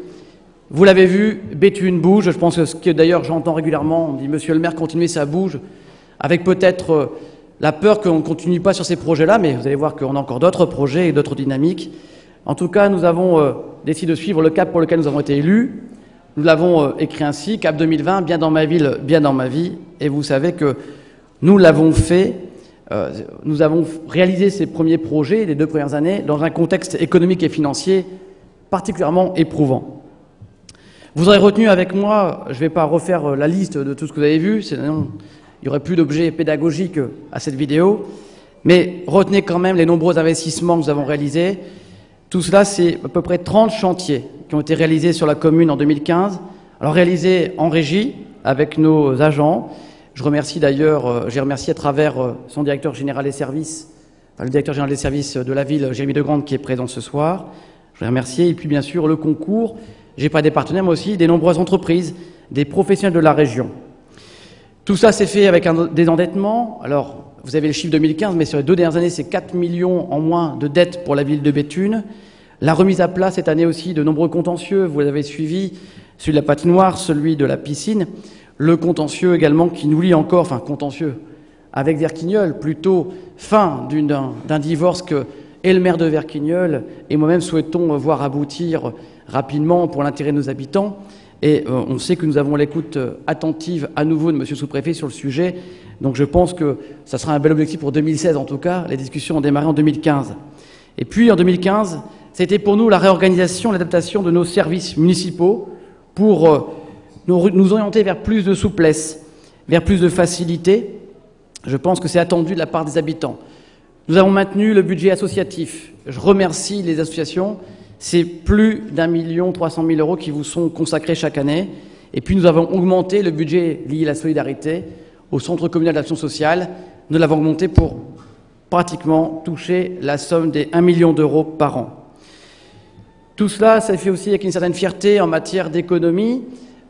Vous l'avez vu, Béthune bouge. Je pense que ce que d'ailleurs j'entends régulièrement, on dit « Monsieur le maire, continuez, ça bouge », avec peut-être la peur qu'on ne continue pas sur ces projets-là, mais vous allez voir qu'on a encore d'autres projets et d'autres dynamiques. En tout cas, nous avons décidé de suivre le cap pour lequel nous avons été élus. Nous l'avons écrit ainsi, Cap 2020, bien dans ma ville, bien dans ma vie. Et vous savez que nous l'avons fait, nous avons réalisé ces premiers projets, les 2 premières années, dans un contexte économique et financier particulièrement éprouvant. Vous aurez retenu avec moi, je ne vais pas refaire la liste de tout ce que vous avez vu, sinon il n'y aurait plus d'objet pédagogique à cette vidéo, mais retenez quand même les nombreux investissements que nous avons réalisés. Tout cela, c'est à peu près 30 chantiers qui ont été réalisés sur la commune en 2015, alors réalisés en régie avec nos agents. Je remercie d'ailleurs, j'ai remercié à travers son directeur général des services, enfin, le directeur général des services de la ville, Jérémy Degrande, qui est présent ce soir. Je vais remercier, et puis bien sûr le concours, j'ai pas des partenaires, mais aussi des nombreuses entreprises, des professionnels de la région. Tout ça s'est fait avec un désendettement. Alors, vous avez le chiffre 2015, mais sur les 2 dernières années, c'est 4 millions en moins de dettes pour la ville de Béthune. La remise à plat cette année aussi de nombreux contentieux, vous l'avez suivi, celui de la patinoire, celui de la piscine, le contentieux également qui nous lie encore, enfin contentieux avec Verquignol, plutôt fin d'un divorce que et le maire de Verquignol et moi-même souhaitons voir aboutir rapidement pour l'intérêt de nos habitants. Et on sait que nous avons l'écoute attentive à nouveau de Monsieur le sous-préfet sur le sujet. Donc je pense que ça sera un bel objectif pour 2016 en tout cas. Les discussions ont démarré en 2015. Et puis en 2015, c'était pour nous la réorganisation, l'adaptation de nos services municipaux pour nous orienter vers plus de souplesse, vers plus de facilité. Je pense que c'est attendu de la part des habitants. Nous avons maintenu le budget associatif. Je remercie les associations. C'est plus d'1 300 000 € qui vous sont consacrés chaque année. Et puis nous avons augmenté le budget lié à la solidarité au Centre communal d'action sociale. Nous l'avons augmenté pour pratiquement toucher la somme des 1 million d'euros par an. Tout cela, ça fait aussi avec une certaine fierté en matière d'économie,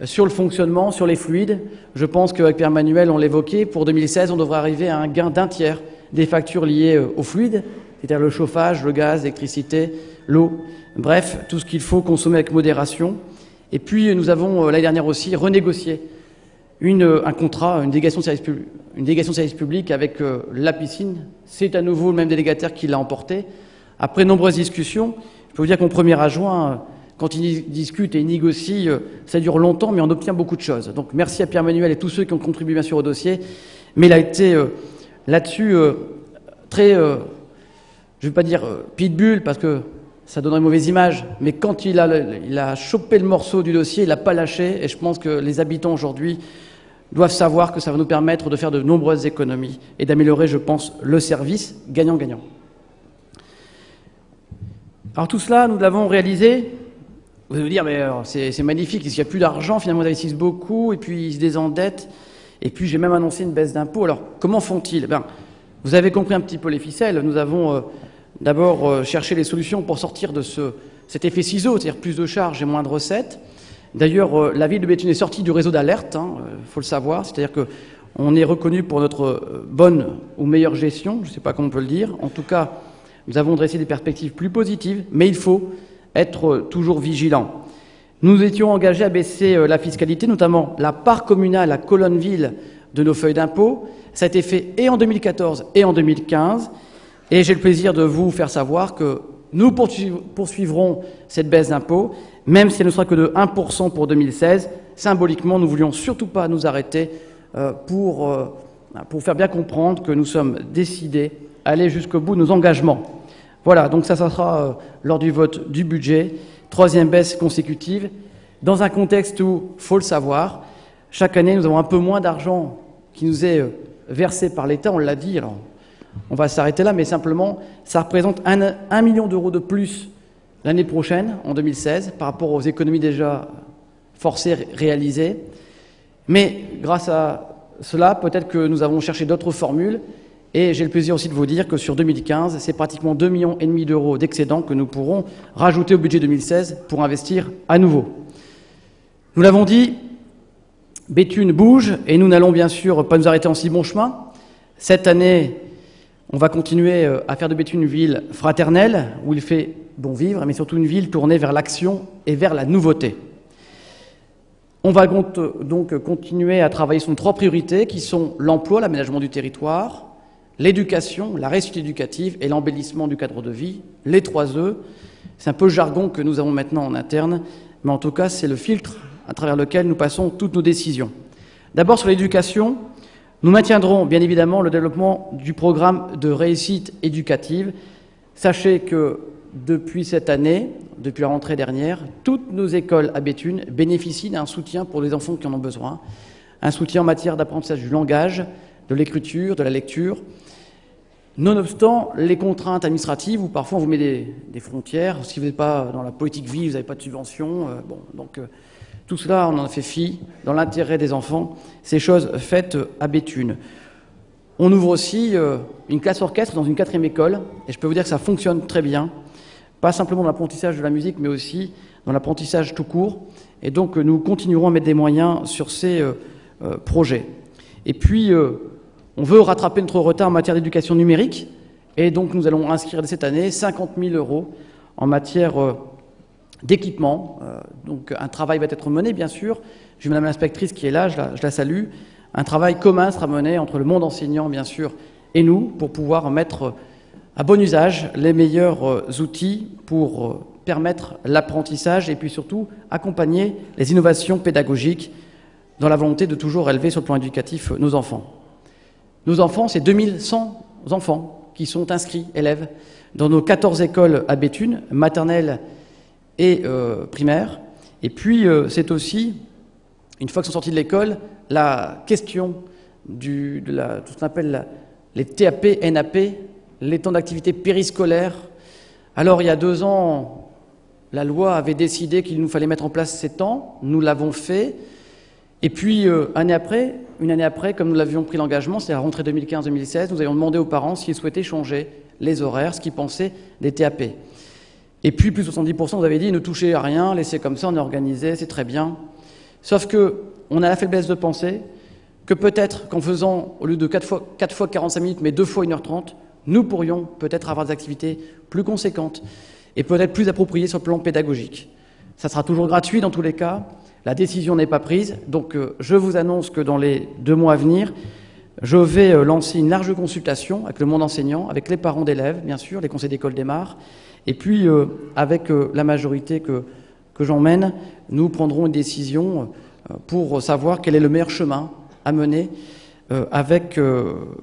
sur le fonctionnement, sur les fluides. Je pense qu'avec Pierre Manuel, on l'évoquait, pour 2016, on devrait arriver à un gain d'1 tiers des factures liées aux fluides, c'est-à-dire le chauffage, le gaz, l'électricité, l'eau, bref, tout ce qu'il faut consommer avec modération. Et puis, nous avons, l'année dernière aussi, renégocié un contrat, une délégation de service public avec la piscine. C'est à nouveau le même délégataire qui l'a emporté. Après de nombreuses discussions, je peux vous dire que mon premier adjoint, quand il discute et il négocie, ça dure longtemps, mais on obtient beaucoup de choses. Donc merci à Pierre Manuel et tous ceux qui ont contribué bien sûr au dossier. Mais il a été là-dessus très, je ne vais pas dire pitbull parce que ça donnerait une mauvaise image, mais quand il a chopé le morceau du dossier, il l'a pas lâché. Et je pense que les habitants aujourd'hui doivent savoir que ça va nous permettre de faire de nombreuses économies et d'améliorer, je pense, le service gagnant-gagnant. Alors tout cela, nous l'avons réalisé. Vous allez me dire, mais c'est magnifique, il n'y a plus d'argent, finalement ils investissent beaucoup, et puis ils se désendettent, et puis j'ai même annoncé une baisse d'impôts. Alors comment font-ils? Vous avez compris un petit peu les ficelles. Nous avons d'abord cherché les solutions pour sortir de cet effet ciseau, c'est-à-dire plus de charges et moins de recettes. D'ailleurs, la ville de Béthune est sortie du réseau d'alerte, faut le savoir, c'est-à-dire qu'on est reconnu pour notre bonne ou meilleure gestion, je ne sais pas comment on peut le dire. En tout cas, nous avons dressé des perspectives plus positives, mais il faut être toujours vigilant. Nous étions engagés à baisser la fiscalité, notamment la part communale, la colonne ville de nos feuilles d'impôt. Ça a été fait et en 2014 et en 2015. Et j'ai le plaisir de vous faire savoir que nous poursuivrons cette baisse d'impôt, même si elle ne sera que de 1% pour 2016. Symboliquement, nous ne voulions surtout pas nous arrêter pour faire bien comprendre que nous sommes décidés à aller jusqu'au bout de nos engagements. Voilà, donc ça sera lors du vote du budget. 3e baisse consécutive, dans un contexte où, il faut le savoir, chaque année nous avons un peu moins d'argent qui nous est versé par l'État, on l'a dit, alors on va s'arrêter là, mais simplement, ça représente 1 million d'euros de plus l'année prochaine, en 2016, par rapport aux économies déjà forcées réalisées. Mais grâce à cela, peut-être que nous avons cherché d'autres formules, et j'ai le plaisir aussi de vous dire que sur 2015, c'est pratiquement 2,5 millions d'euros d'excédent que nous pourrons rajouter au budget 2016 pour investir à nouveau. Nous l'avons dit, Béthune bouge, et nous n'allons bien sûr pas nous arrêter en si bon chemin. Cette année, on va continuer à faire de Béthune une ville fraternelle, où il fait bon vivre, mais surtout une ville tournée vers l'action et vers la nouveauté. On va donc continuer à travailler sur 3 priorités, qui sont l'emploi, l'aménagement du territoire, l'éducation, la réussite éducative et l'embellissement du cadre de vie, les 3 E. C'est un peu le jargon que nous avons maintenant en interne, mais en tout cas, c'est le filtre à travers lequel nous passons toutes nos décisions. D'abord, sur l'éducation, nous maintiendrons bien évidemment le développement du programme de réussite éducative. Sachez que depuis cette année, depuis la rentrée dernière, toutes nos écoles à Béthune bénéficient d'un soutien pour les enfants qui en ont besoin, un soutien en matière d'apprentissage du langage, de l'écriture, de la lecture, nonobstant les contraintes administratives où parfois on vous met des frontières. Si vous n'êtes pas dans la politique vie, vous n'avez pas de subvention. Tout cela, on en a fait fi dans l'intérêt des enfants, ces choses faites à Béthune. On ouvre aussi une classe orchestre dans une 4e école, et je peux vous dire que ça fonctionne très bien, pas simplement dans l'apprentissage de la musique, mais aussi dans l'apprentissage tout court. Et donc, nous continuerons à mettre des moyens sur ces projets. Et puis, on veut rattraper notre retard en matière d'éducation numérique, et donc nous allons inscrire dès cette année 50 000 euros en matière d'équipement. Donc, un travail va être mené, bien sûr. J'ai Madame l'inspectrice qui est là, je la salue. Un travail commun sera mené entre le monde enseignant, bien sûr, et nous, pour pouvoir mettre à bon usage les meilleurs outils pour permettre l'apprentissage et puis surtout accompagner les innovations pédagogiques dans la volonté de toujours élever sur le plan éducatif nos enfants. Nos enfants, c'est 2100 enfants qui sont inscrits, élèves, dans nos 14 écoles à Béthune, maternelles et primaires. Et puis, c'est aussi, une fois qu'ils sont sortis de l'école, la question de tout ce qu'on appelle les TAP, NAP, les temps d'activité périscolaire. Alors, il y a 2 ans, la loi avait décidé qu'il nous fallait mettre en place ces temps. Nous l'avons fait. Et puis, une année après, comme nous l'avions pris l'engagement, c'est à la rentrée 2015-2016, nous avions demandé aux parents s'ils souhaitaient changer les horaires, ce qu'ils pensaient des TAP. Et puis, plus de 70%, vous avez dit, ne touchez à rien, laissez comme ça, on est organisé, c'est très bien. Sauf qu'on a la faiblesse de penser que peut-être qu'en faisant, au lieu de 4 fois 45 minutes, mais 2 fois 1h30, nous pourrions peut-être avoir des activités plus conséquentes et peut-être plus appropriées sur le plan pédagogique. Ça sera toujours gratuit dans tous les cas. La décision n'est pas prise. Donc, je vous annonce que dans les 2 mois à venir, je vais lancer une large consultation avec le monde enseignant, avec les parents d'élèves, bien sûr, les conseils d'école démarrent, et puis avec la majorité que j'emmène, nous prendrons une décision pour savoir quel est le meilleur chemin à mener avec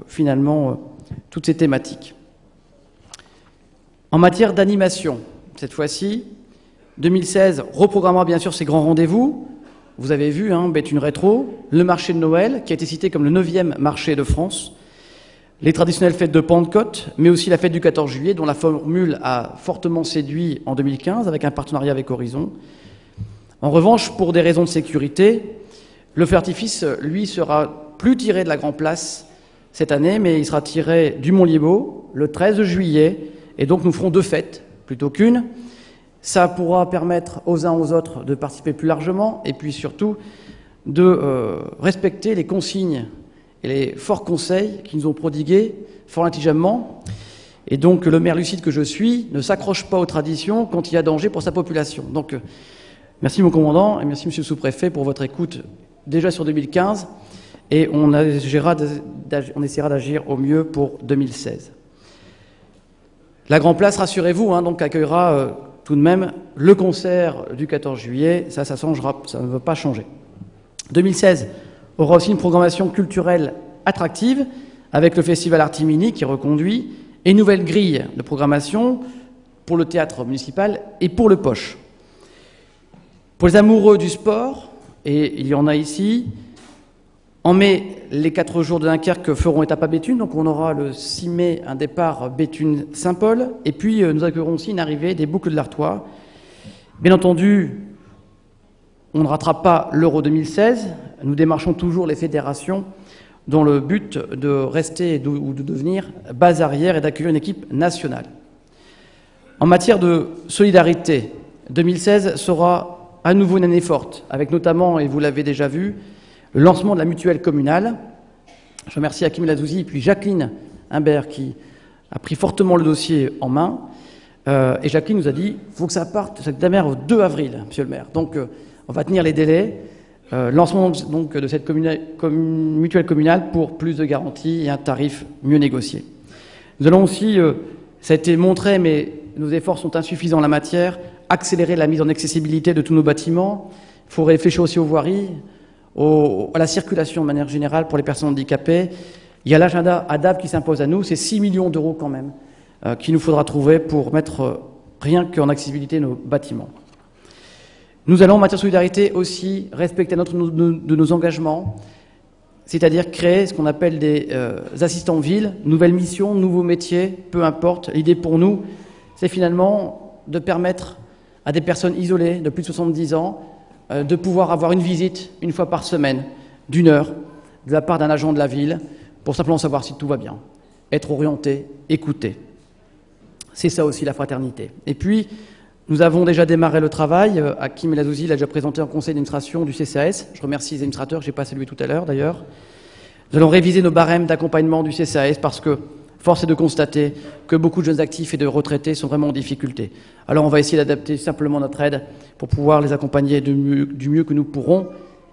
finalement toutes ces thématiques. En matière d'animation, cette fois-ci, 2016 reprogrammera bien sûr ces grands rendez-vous. Vous avez vu, Béthune Rétro, le marché de Noël, qui a été cité comme le 9e marché de France, les traditionnelles fêtes de Pentecôte, mais aussi la fête du 14 juillet, dont la formule a fortement séduit en 2015, avec un partenariat avec Horizon. En revanche, pour des raisons de sécurité, le feu d'artifice, lui, sera plus tiré de la Grand Place cette année, mais il sera tiré du Mont-Liébaud le 13 juillet, et donc nous ferons 2 fêtes plutôt qu'une. Ça pourra permettre aux uns aux autres de participer plus largement, et puis surtout de respecter les consignes et les forts conseils qui nous ont prodigués fort intelligemment. Et donc le maire lucide que je suis ne s'accroche pas aux traditions quand il y a danger pour sa population. Donc merci mon commandant et merci monsieur le sous-préfet pour votre écoute déjà sur 2015 et on essaiera d'agir au mieux pour 2016. La Grand Place, rassurez-vous, donc accueillera tout de même le concert du 14 juillet, ça changera, ça ne va pas changer. 2016 aura aussi une programmation culturelle attractive avec le festival Artimini qui est reconduit et une nouvelle grille de programmation pour le théâtre municipal et pour le Poche. Pour les amoureux du sport, et il y en a ici, En mai, les 4 jours de Dunkerque feront étape à Béthune, donc on aura le 6 mai un départ Béthune-Saint-Paul, et puis nous accueillerons aussi une arrivée des Boucles de l'Artois. Bien entendu, on ne rattrape pas l'Euro 2016, nous démarchons toujours les fédérations dont le but de rester ou de devenir base arrière et d'accueillir une équipe nationale. En matière de solidarité, 2016 sera à nouveau une année forte, avec notamment, et vous l'avez déjà vu, le lancement de la mutuelle communale. Je remercie Hakim El Azzouzi et puis Jacqueline Imbert qui a pris fortement le dossier en main. Et Jacqueline nous a dit il faut que ça parte, cette dernière, au 2 avril, monsieur le maire. Donc on va tenir les délais. Lancement donc, de cette mutuelle communale pour plus de garanties et un tarif mieux négocié. Nous allons aussi, ça a été montré, mais nos efforts sont insuffisants en la matière, accélérer la mise en accessibilité de tous nos bâtiments. Il faut réfléchir aussi aux voiries, à la circulation de manière générale pour les personnes handicapées. Il y a l'agenda ADAPT qui s'impose à nous, c'est 6 millions d'euros quand même qu'il nous faudra trouver pour mettre rien qu'en accessibilité nos bâtiments. Nous allons en matière de solidarité aussi respecter de nos engagements, c'est-à-dire créer ce qu'on appelle des assistants villes, nouvelles missions, nouveaux métiers, peu importe. L'idée pour nous, c'est finalement de permettre à des personnes isolées de plus de 70 ans de pouvoir avoir une visite une fois par semaine, d'1 heure, de la part d'un agent de la ville, pour simplement savoir si tout va bien, être orienté, écouté. C'est ça aussi la fraternité. Et puis, nous avons déjà démarré le travail. Hakim El Azzouzi l'a déjà présenté en conseil d'administration du CCAS. Je remercie les administrateurs, je n'ai pas salué tout à l'heure d'ailleurs. Nous allons réviser nos barèmes d'accompagnement du CCAS parce que force est de constater que beaucoup de jeunes actifs et de retraités sont vraiment en difficulté. Alors on va essayer d'adapter simplement notre aide pour pouvoir les accompagner du mieux que nous pourrons.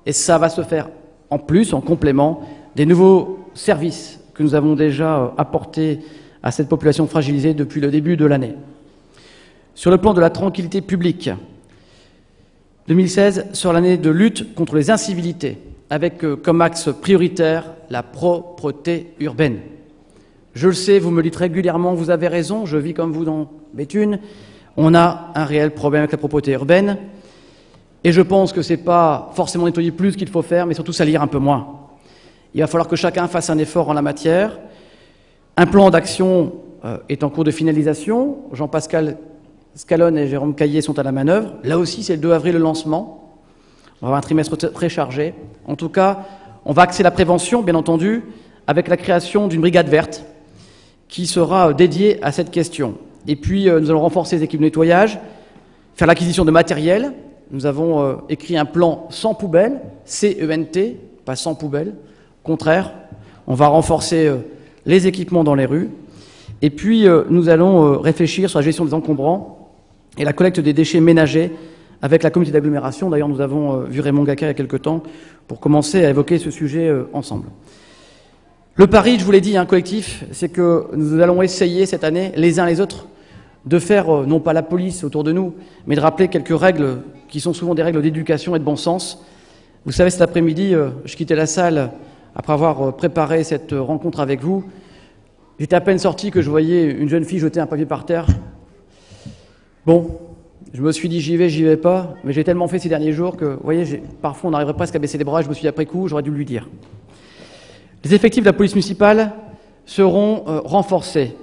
Et ça va se faire en plus, en complément, des nouveaux services que nous avons déjà apportés à cette population fragilisée depuis le début de l'année. Sur le plan de la tranquillité publique, 2016 sera l'année de lutte contre les incivilités, avec comme axe prioritaire la propreté urbaine. Je le sais, vous me le dites régulièrement, vous avez raison, je vis comme vous dans Béthune, on a un réel problème avec la propreté urbaine, et je pense que ce n'est pas forcément nettoyer plus qu'il faut faire, mais surtout salir un peu moins. Il va falloir que chacun fasse un effort en la matière. Un plan d'action est en cours de finalisation. Jean-Pascal Scalone et Jérôme Caillé sont à la manœuvre. Là aussi, c'est le 2 avril le lancement. On va avoir un trimestre très chargé. En tout cas, on va axer la prévention, bien entendu, avec la création d'une brigade verte qui sera dédiée à cette question. Et puis, nous allons renforcer les équipes de nettoyage, faire l'acquisition de matériel. Nous avons écrit un plan sans poubelle, C-E-N-T, pas sans poubelle. Au contraire, on va renforcer les équipements dans les rues. Et puis, nous allons réfléchir sur la gestion des encombrants et la collecte des déchets ménagers avec la communauté d'agglomération. D'ailleurs, nous avons vu Raymond Gaca il y a quelque temps pour commencer à évoquer ce sujet ensemble. Le pari, je vous l'ai dit, collectif, c'est que nous allons essayer cette année, les uns les autres, de faire, non pas la police autour de nous, mais de rappeler quelques règles qui sont souvent des règles d'éducation et de bon sens. Vous savez, cet après-midi, je quittais la salle après avoir préparé cette rencontre avec vous. J'étais à peine sorti que je voyais une jeune fille jeter un papier par terre. Bon, je me suis dit j'y vais pas, mais j'ai tellement fait ces derniers jours que, vous voyez, parfois on arriverait presque à baisser les bras, je me suis dit après coup, j'aurais dû lui dire. Les effectifs de la police municipale seront renforcés.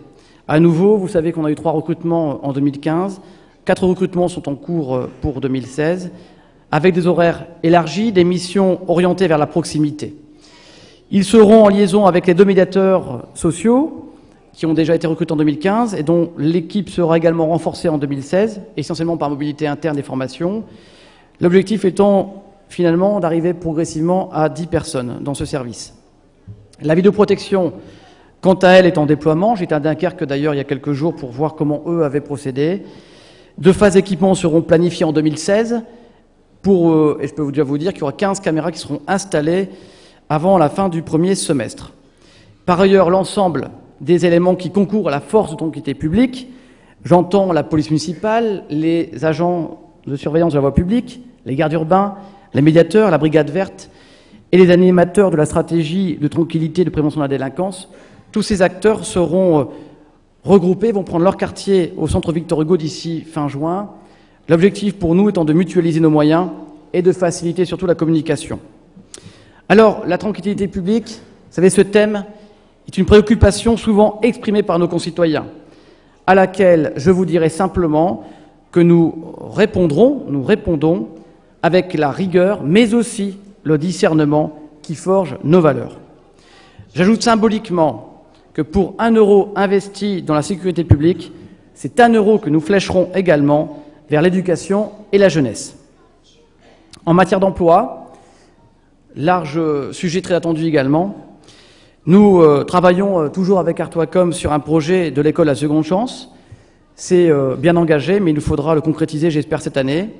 À nouveau, vous savez qu'on a eu 3 recrutements en 2015, 4 recrutements sont en cours pour 2016, avec des horaires élargis, des missions orientées vers la proximité. Ils seront en liaison avec les 2 médiateurs sociaux qui ont déjà été recrutés en 2015 et dont l'équipe sera également renforcée en 2016, essentiellement par mobilité interne et formation. L'objectif étant finalement d'arriver progressivement à 10 personnes dans ce service. La vidéoprotection, quant à elle, est en déploiement. J'étais à Dunkerque d'ailleurs il y a quelques jours pour voir comment eux avaient procédé. 2 phases d'équipement seront planifiées en 2016 et je peux déjà vous dire qu'il y aura 15 caméras qui seront installées avant la fin du premier semestre. Par ailleurs, l'ensemble des éléments qui concourent à la force de tranquillité publique, j'entends la police municipale, les agents de surveillance de la voie publique, les gardes urbains, les médiateurs, la brigade verte et les animateurs de la stratégie de tranquillité et de prévention de la délinquance. Tous ces acteurs seront regroupés, vont prendre leur quartier au centre Victor Hugo d'ici fin juin. L'objectif pour nous étant de mutualiser nos moyens et de faciliter surtout la communication. Alors, la tranquillité publique, vous savez, ce thème est une préoccupation souvent exprimée par nos concitoyens, à laquelle je vous dirai simplement que nous répondons avec la rigueur, mais aussi le discernement qui forge nos valeurs. J'ajoute symboliquement que pour 1 euro investi dans la sécurité publique, c'est 1 euro que nous flécherons également vers l'éducation et la jeunesse. En matière d'emploi, large sujet très attendu également, nous travaillons toujours avec Artois.com sur un projet de l'école à seconde chance. C'est bien engagé, mais il nous faudra le concrétiser, j'espère, cette année.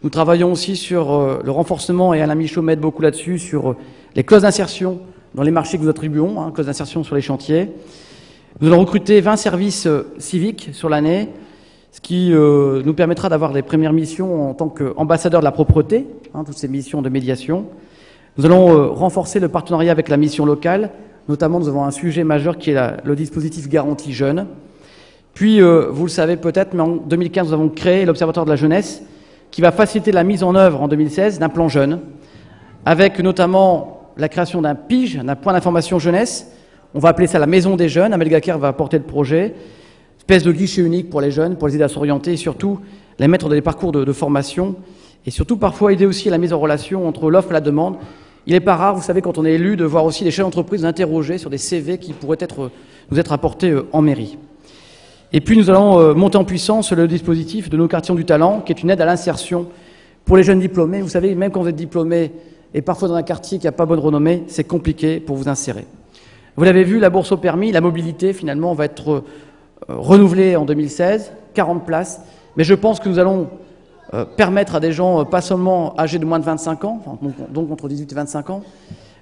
Nous travaillons aussi sur le renforcement, et Alain Michaud m'aide beaucoup là-dessus, sur les clauses d'insertion dans les marchés que nous attribuons, clauses d'insertion sur les chantiers. Nous allons recruter 20 services civiques sur l'année, ce qui nous permettra d'avoir les premières missions en tant qu'ambassadeurs de la propreté, toutes ces missions de médiation. Nous allons renforcer le partenariat avec la mission locale, notamment nous avons un sujet majeur qui est le dispositif Garantie Jeunes. Puis, vous le savez peut-être, mais en 2015, nous avons créé l'Observatoire de la jeunesse, qui va faciliter la mise en œuvre en 2016 d'un plan jeune, avec notamment la création d'un PIGE, d'un point d'information jeunesse. On va appeler ça la maison des jeunes. Amel Gacker va porter le projet. Espèce de guichet unique pour les jeunes, pour les aider à s'orienter et surtout les mettre dans des parcours de formation et surtout parfois aider aussi à la mise en relation entre l'offre et la demande. Il n'est pas rare, vous savez, quand on est élu, de voir aussi des chefs d'entreprise interroger sur des CV qui pourraient nous être apportés en mairie. Et puis nous allons monter en puissance le dispositif de nos quartiers du talent, qui est une aide à l'insertion pour les jeunes diplômés. Vous savez, même quand vous êtes diplômé et parfois dans un quartier qui n'a pas bonne renommée, c'est compliqué pour vous insérer. Vous l'avez vu, la bourse au permis, la mobilité, finalement, va être renouvelée en 2016, 40 places. Mais je pense que nous allons permettre à des gens, pas seulement âgés de moins de 25 ans, donc entre 18 et 25 ans,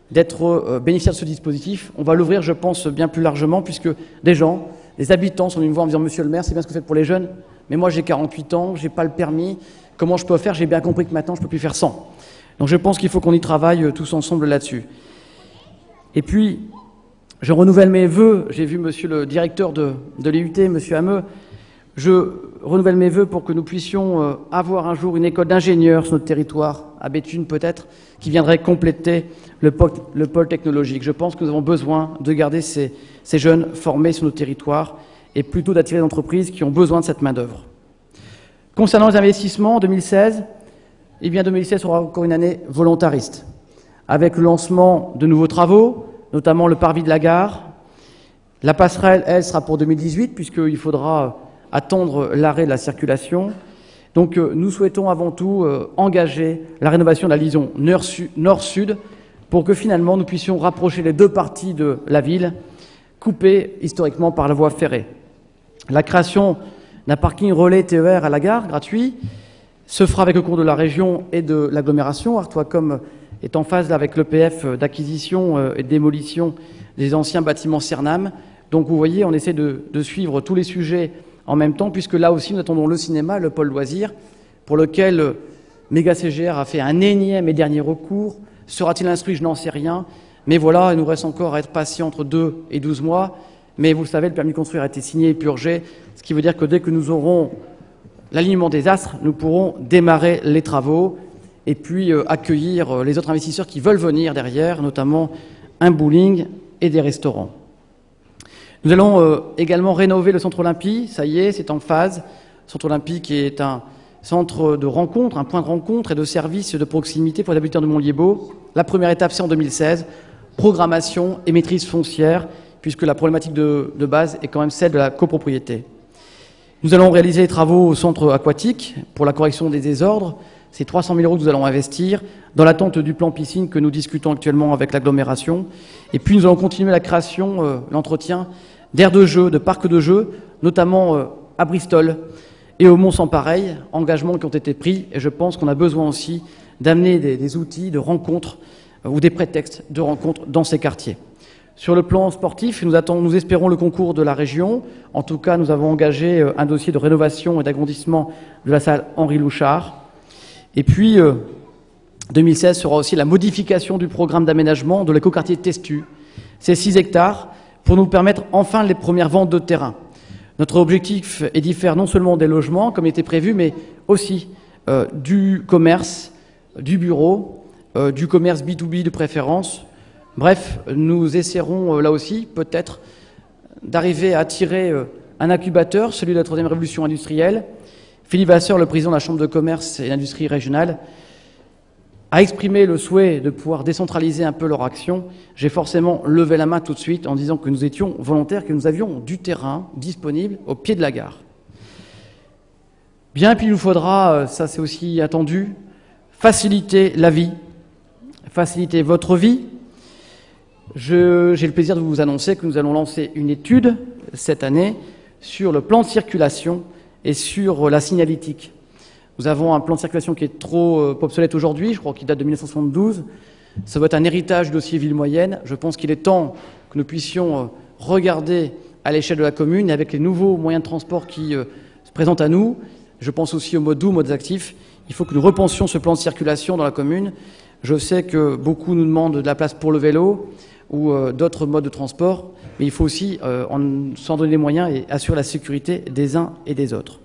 d'être bénéficiaires de ce dispositif. On va l'ouvrir, je pense, bien plus largement, puisque des gens, les habitants sont venus me voir en me disant « Monsieur le maire, c'est bien ce que vous faites pour les jeunes, mais moi j'ai 48 ans, j'ai pas le permis, comment je peux faire? J'ai bien compris que maintenant je peux plus faire 100. » Donc je pense qu'il faut qu'on y travaille tous ensemble là-dessus. Et puis, je renouvelle mes vœux, j'ai vu monsieur le directeur de l'IUT, monsieur Hameux, je renouvelle mes vœux pour que nous puissions avoir un jour une école d'ingénieurs sur notre territoire, à Béthune peut-être, qui viendrait compléter le pôle technologique. Je pense que nous avons besoin de garder ces jeunes formés sur nos territoires et plutôt d'attirer des entreprises qui ont besoin de cette main-d'œuvre. Concernant les investissements, en 2016, eh bien 2016 sera encore une année volontariste, avec le lancement de nouveaux travaux, notamment le parvis de la gare. La passerelle, elle, sera pour 2018, puisqu'il faudra attendre l'arrêt de la circulation. Donc nous souhaitons avant tout engager la rénovation de la liaison nord-sud pour que finalement nous puissions rapprocher les deux parties de la ville, coupées historiquement par la voie ferrée. La création d'un parking relais TER à la gare, gratuit, se fera avec le concours de la région et de l'agglomération. Artois.com est en phase là, avec l'EPF d'acquisition et de démolition des anciens bâtiments Cernam. Donc vous voyez, on essaie de suivre tous les sujets en même temps, puisque là aussi nous attendons le cinéma, le pôle loisirs, pour lequel Méga CGR a fait un énième et dernier recours. Sera-t-il instruit? Je n'en sais rien. Mais voilà, il nous reste encore à être patient entre 2 et 12 mois. Mais vous le savez, le permis de construire a été signé et purgé, ce qui veut dire que dès que nous aurons l'alignement des astres, nous pourrons démarrer les travaux et puis accueillir les autres investisseurs qui veulent venir derrière, notamment un bowling et des restaurants. Nous allons également rénover le Centre Olympique, ça y est, c'est en phase. Le Centre Olympique est un centre de rencontre, un point de rencontre et de service de proximité pour les habitants de Montliébaud. La première étape, c'est en 2016, programmation et maîtrise foncière, puisque la problématique de base est quand même celle de la copropriété. Nous allons réaliser les travaux au centre aquatique pour la correction des désordres. C'est 300 000 € que nous allons investir dans l'attente du plan piscine que nous discutons actuellement avec l'agglomération. Et puis nous allons continuer la création, l'entretien d'aires de jeux, de parcs de jeux, notamment à Bristol et au Mont-Sans-Pareil, engagements qui ont été pris. Et je pense qu'on a besoin aussi d'amener des outils de rencontres ou des prétextes de rencontres dans ces quartiers. Sur le plan sportif, nous espérons le concours de la région. En tout cas, nous avons engagé un dossier de rénovation et d'agrandissement de la salle Henri Louchard. Et puis, 2016 sera aussi la modification du programme d'aménagement de l'écoquartier de Testu. C'est 6 hectares pour nous permettre enfin les premières ventes de terrain. Notre objectif est d'y faire non seulement des logements, comme il était prévu, mais aussi du commerce, du bureau, du commerce B2B de préférence. Bref, nous essaierons là aussi peut-être d'arriver à attirer un incubateur, celui de la 3e révolution industrielle. Philippe Vasseur, le président de la Chambre de commerce et d'industrie régionale, a exprimé le souhait de pouvoir décentraliser un peu leur action. J'ai forcément levé la main tout de suite en disant que nous étions volontaires, que nous avions du terrain disponible au pied de la gare. Bien, et puis il nous faudra, ça c'est aussi attendu, faciliter la vie, faciliter votre vie. J'ai le plaisir de vous annoncer que nous allons lancer une étude cette année sur le plan de circulation et sur la signalétique. Nous avons un plan de circulation qui est trop obsolète aujourd'hui, je crois qu'il date de 1972. Ça va être un héritage du dossier ville moyenne. Je pense qu'il est temps que nous puissions regarder à l'échelle de la commune et avec les nouveaux moyens de transport qui se présentent à nous. Je pense aussi aux modes doux, aux modes actifs. Il faut que nous repensions ce plan de circulation dans la commune. Je sais que beaucoup nous demandent de la place pour le vélo ou d'autres modes de transport, mais il faut aussi s'en donner les moyens et assurer la sécurité des uns et des autres.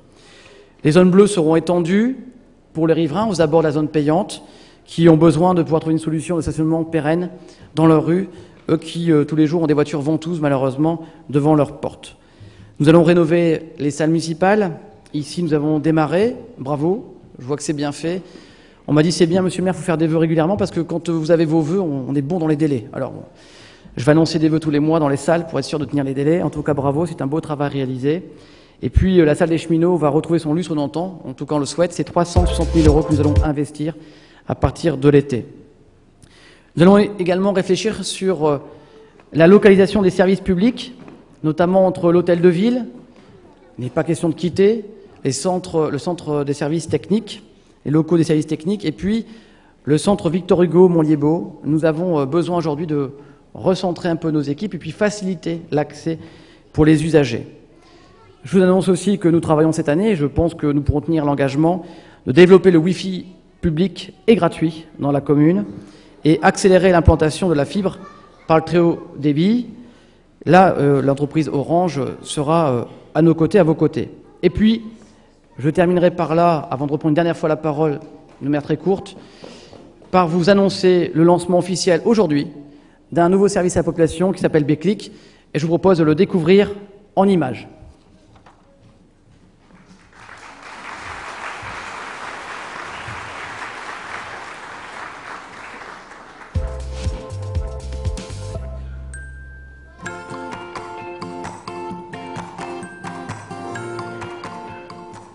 Les zones bleues seront étendues pour les riverains aux abords de la zone payante qui ont besoin de pouvoir trouver une solution de stationnement pérenne dans leur rue, eux qui, tous les jours, ont des voitures ventouses, malheureusement, devant leur porte. Nous allons rénover les salles municipales. Ici, nous avons démarré. Bravo, je vois que c'est bien fait. On m'a dit, c'est bien, monsieur le maire, il faut faire des vœux régulièrement parce que quand vous avez vos vœux, on est bon dans les délais. Alors, je vais annoncer des vœux tous les mois dans les salles pour être sûr de tenir les délais. En tout cas, bravo, c'est un beau travail réalisé. Et puis, la salle des cheminots va retrouver son lustre d'antan. En tout cas, on le souhaite. C'est 360 000 € que nous allons investir à partir de l'été. Nous allons également réfléchir sur la localisation des services publics, notamment entre l'hôtel de ville. Il n'est pas question de quitter le centre des services techniques, les locaux des services techniques, et puis le centre Victor Hugo Montlier-Beau. Nous avons besoin aujourd'hui de recentrer un peu nos équipes et puis faciliter l'accès pour les usagers. Je vous annonce aussi que nous travaillons cette année, et je pense que nous pourrons tenir l'engagement de développer le Wi-Fi public et gratuit dans la commune et accélérer l'implantation de la fibre par le très haut débit. Là, l'entreprise Orange sera à nos côtés, à vos côtés. Et puis, je terminerai par là, avant de reprendre une dernière fois la parole, de manière très courte, par vous annoncer le lancement officiel aujourd'hui d'un nouveau service à la population qui s'appelle Béclic, et je vous propose de le découvrir en images.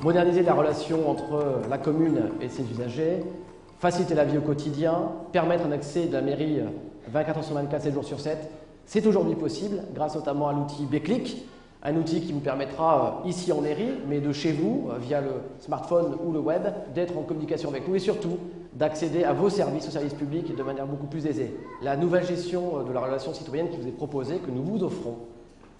Moderniser la relation entre la commune et ses usagers, faciliter la vie au quotidien, permettre un accès de la mairie 24 h sur 24, 7 jours sur 7, c'est aujourd'hui possible grâce notamment à l'outil Béclic, un outil qui vous permettra ici en mairie, mais de chez vous, via le smartphone ou le web, d'être en communication avec nous et surtout d'accéder à vos services, aux services publics de manière beaucoup plus aisée. La nouvelle gestion de la relation citoyenne qui vous est proposée, que nous vous offrons,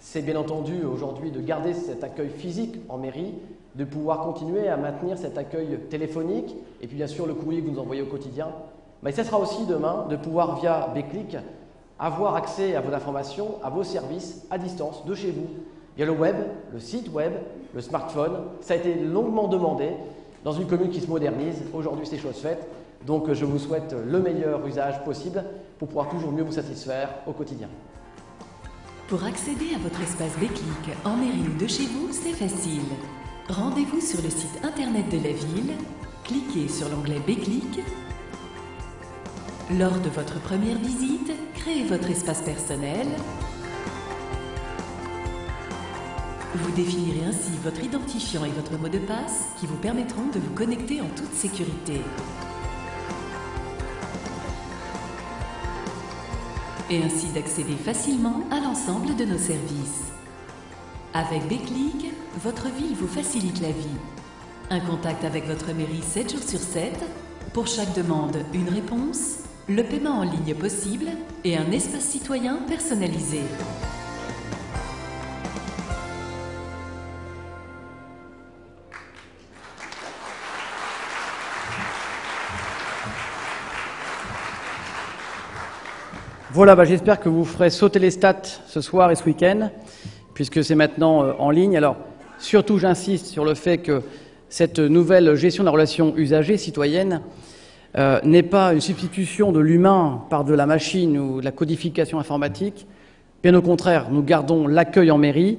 c'est bien entendu aujourd'hui de garder cet accueil physique en mairie, de pouvoir continuer à maintenir cet accueil téléphonique et puis bien sûr le courrier que vous nous envoyez au quotidien. Mais ce sera aussi demain de pouvoir via Béclic avoir accès à vos informations, à vos services à distance de chez vous. Il y a le web, le site web, le smartphone. Ça a été longuement demandé dans une commune qui se modernise. Aujourd'hui, c'est chose faite. Donc je vous souhaite le meilleur usage possible pour pouvoir toujours mieux vous satisfaire au quotidien. Pour accéder à votre espace Béclic en mairie ou de chez vous, c'est facile. Rendez-vous sur le site internet de la ville, cliquez sur l'onglet Béclic. Lors de votre première visite, créez votre espace personnel. Vous définirez ainsi votre identifiant et votre mot de passe qui vous permettront de vous connecter en toute sécurité. Et ainsi d'accéder facilement à l'ensemble de nos services. Avec Béclic, votre ville vous facilite la vie. Un contact avec votre mairie 7 jours sur 7, pour chaque demande, une réponse, le paiement en ligne possible et un espace citoyen personnalisé. Voilà, j'espère que vous ferez sauter les stats ce soir et ce week-end, puisque c'est maintenant en ligne. Alors, surtout, j'insiste sur le fait que cette nouvelle gestion de la relation usager citoyenne n'est pas une substitution de l'humain par de la machine ou de la codification informatique. Bien au contraire, nous gardons l'accueil en mairie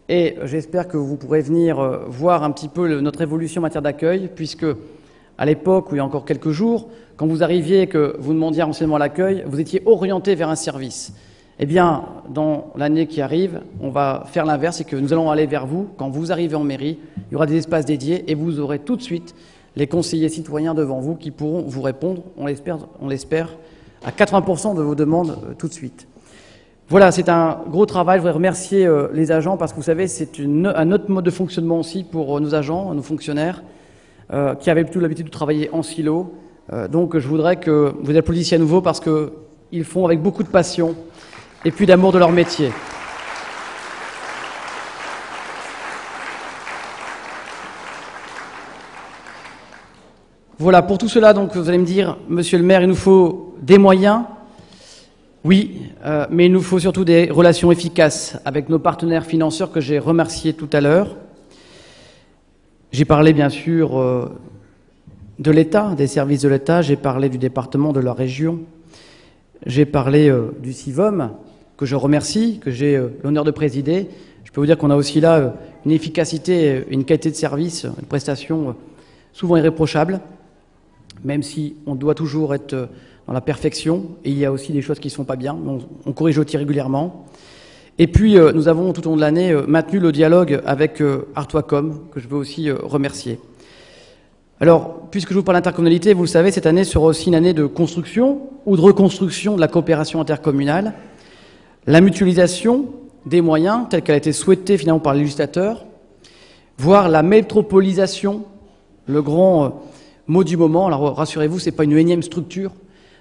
et j'espère que vous pourrez venir voir un petit peu notre évolution en matière d'accueil, puisque à l'époque, où il y a encore quelques jours, quand vous arriviez et que vous demandiez un renseignement à l'accueil, vous étiez orienté vers un service. Eh bien, dans l'année qui arrive, on va faire l'inverse, c'est que nous allons aller vers vous. Quand vous arrivez en mairie, il y aura des espaces dédiés et vous aurez tout de suite les conseillers citoyens devant vous qui pourront vous répondre, on l'espère, à 80% de vos demandes tout de suite. Voilà, c'est un gros travail. Je voudrais remercier les agents parce que vous savez, c'est un autre mode de fonctionnement aussi pour nos agents, nos fonctionnaires, qui avaient plutôt l'habitude de travailler en silo. Donc je voudrais que vous applaudissiez à nouveau parce qu'ils font avec beaucoup de passion et puis d'amour de leur métier. Voilà, pour tout cela, donc, vous allez me dire, monsieur le maire, il nous faut des moyens, oui, mais il nous faut surtout des relations efficaces avec nos partenaires financeurs que j'ai remerciés tout à l'heure. J'ai parlé, bien sûr, de l'État, des services de l'État, j'ai parlé du département, de la région, j'ai parlé du CIVOM, que je remercie, que j'ai l'honneur de présider. Je peux vous dire qu'on a aussi là une efficacité, une qualité de service, une prestation souvent irréprochable, même si on doit toujours être dans la perfection, et il y a aussi des choses qui ne sont pas bien, on corrige aussi régulièrement. Et puis, nous avons tout au long de l'année maintenu le dialogue avec Artois-Com, que je veux aussi remercier. Alors, puisque je vous parle d'intercommunalité, vous le savez, cette année sera aussi une année de construction ou de reconstruction de la coopération intercommunale, la mutualisation des moyens, telle qu'elle a été souhaitée finalement par les législateurs, voire la métropolisation, le grand mot du moment. Alors rassurez-vous, ce n'est pas une énième structure,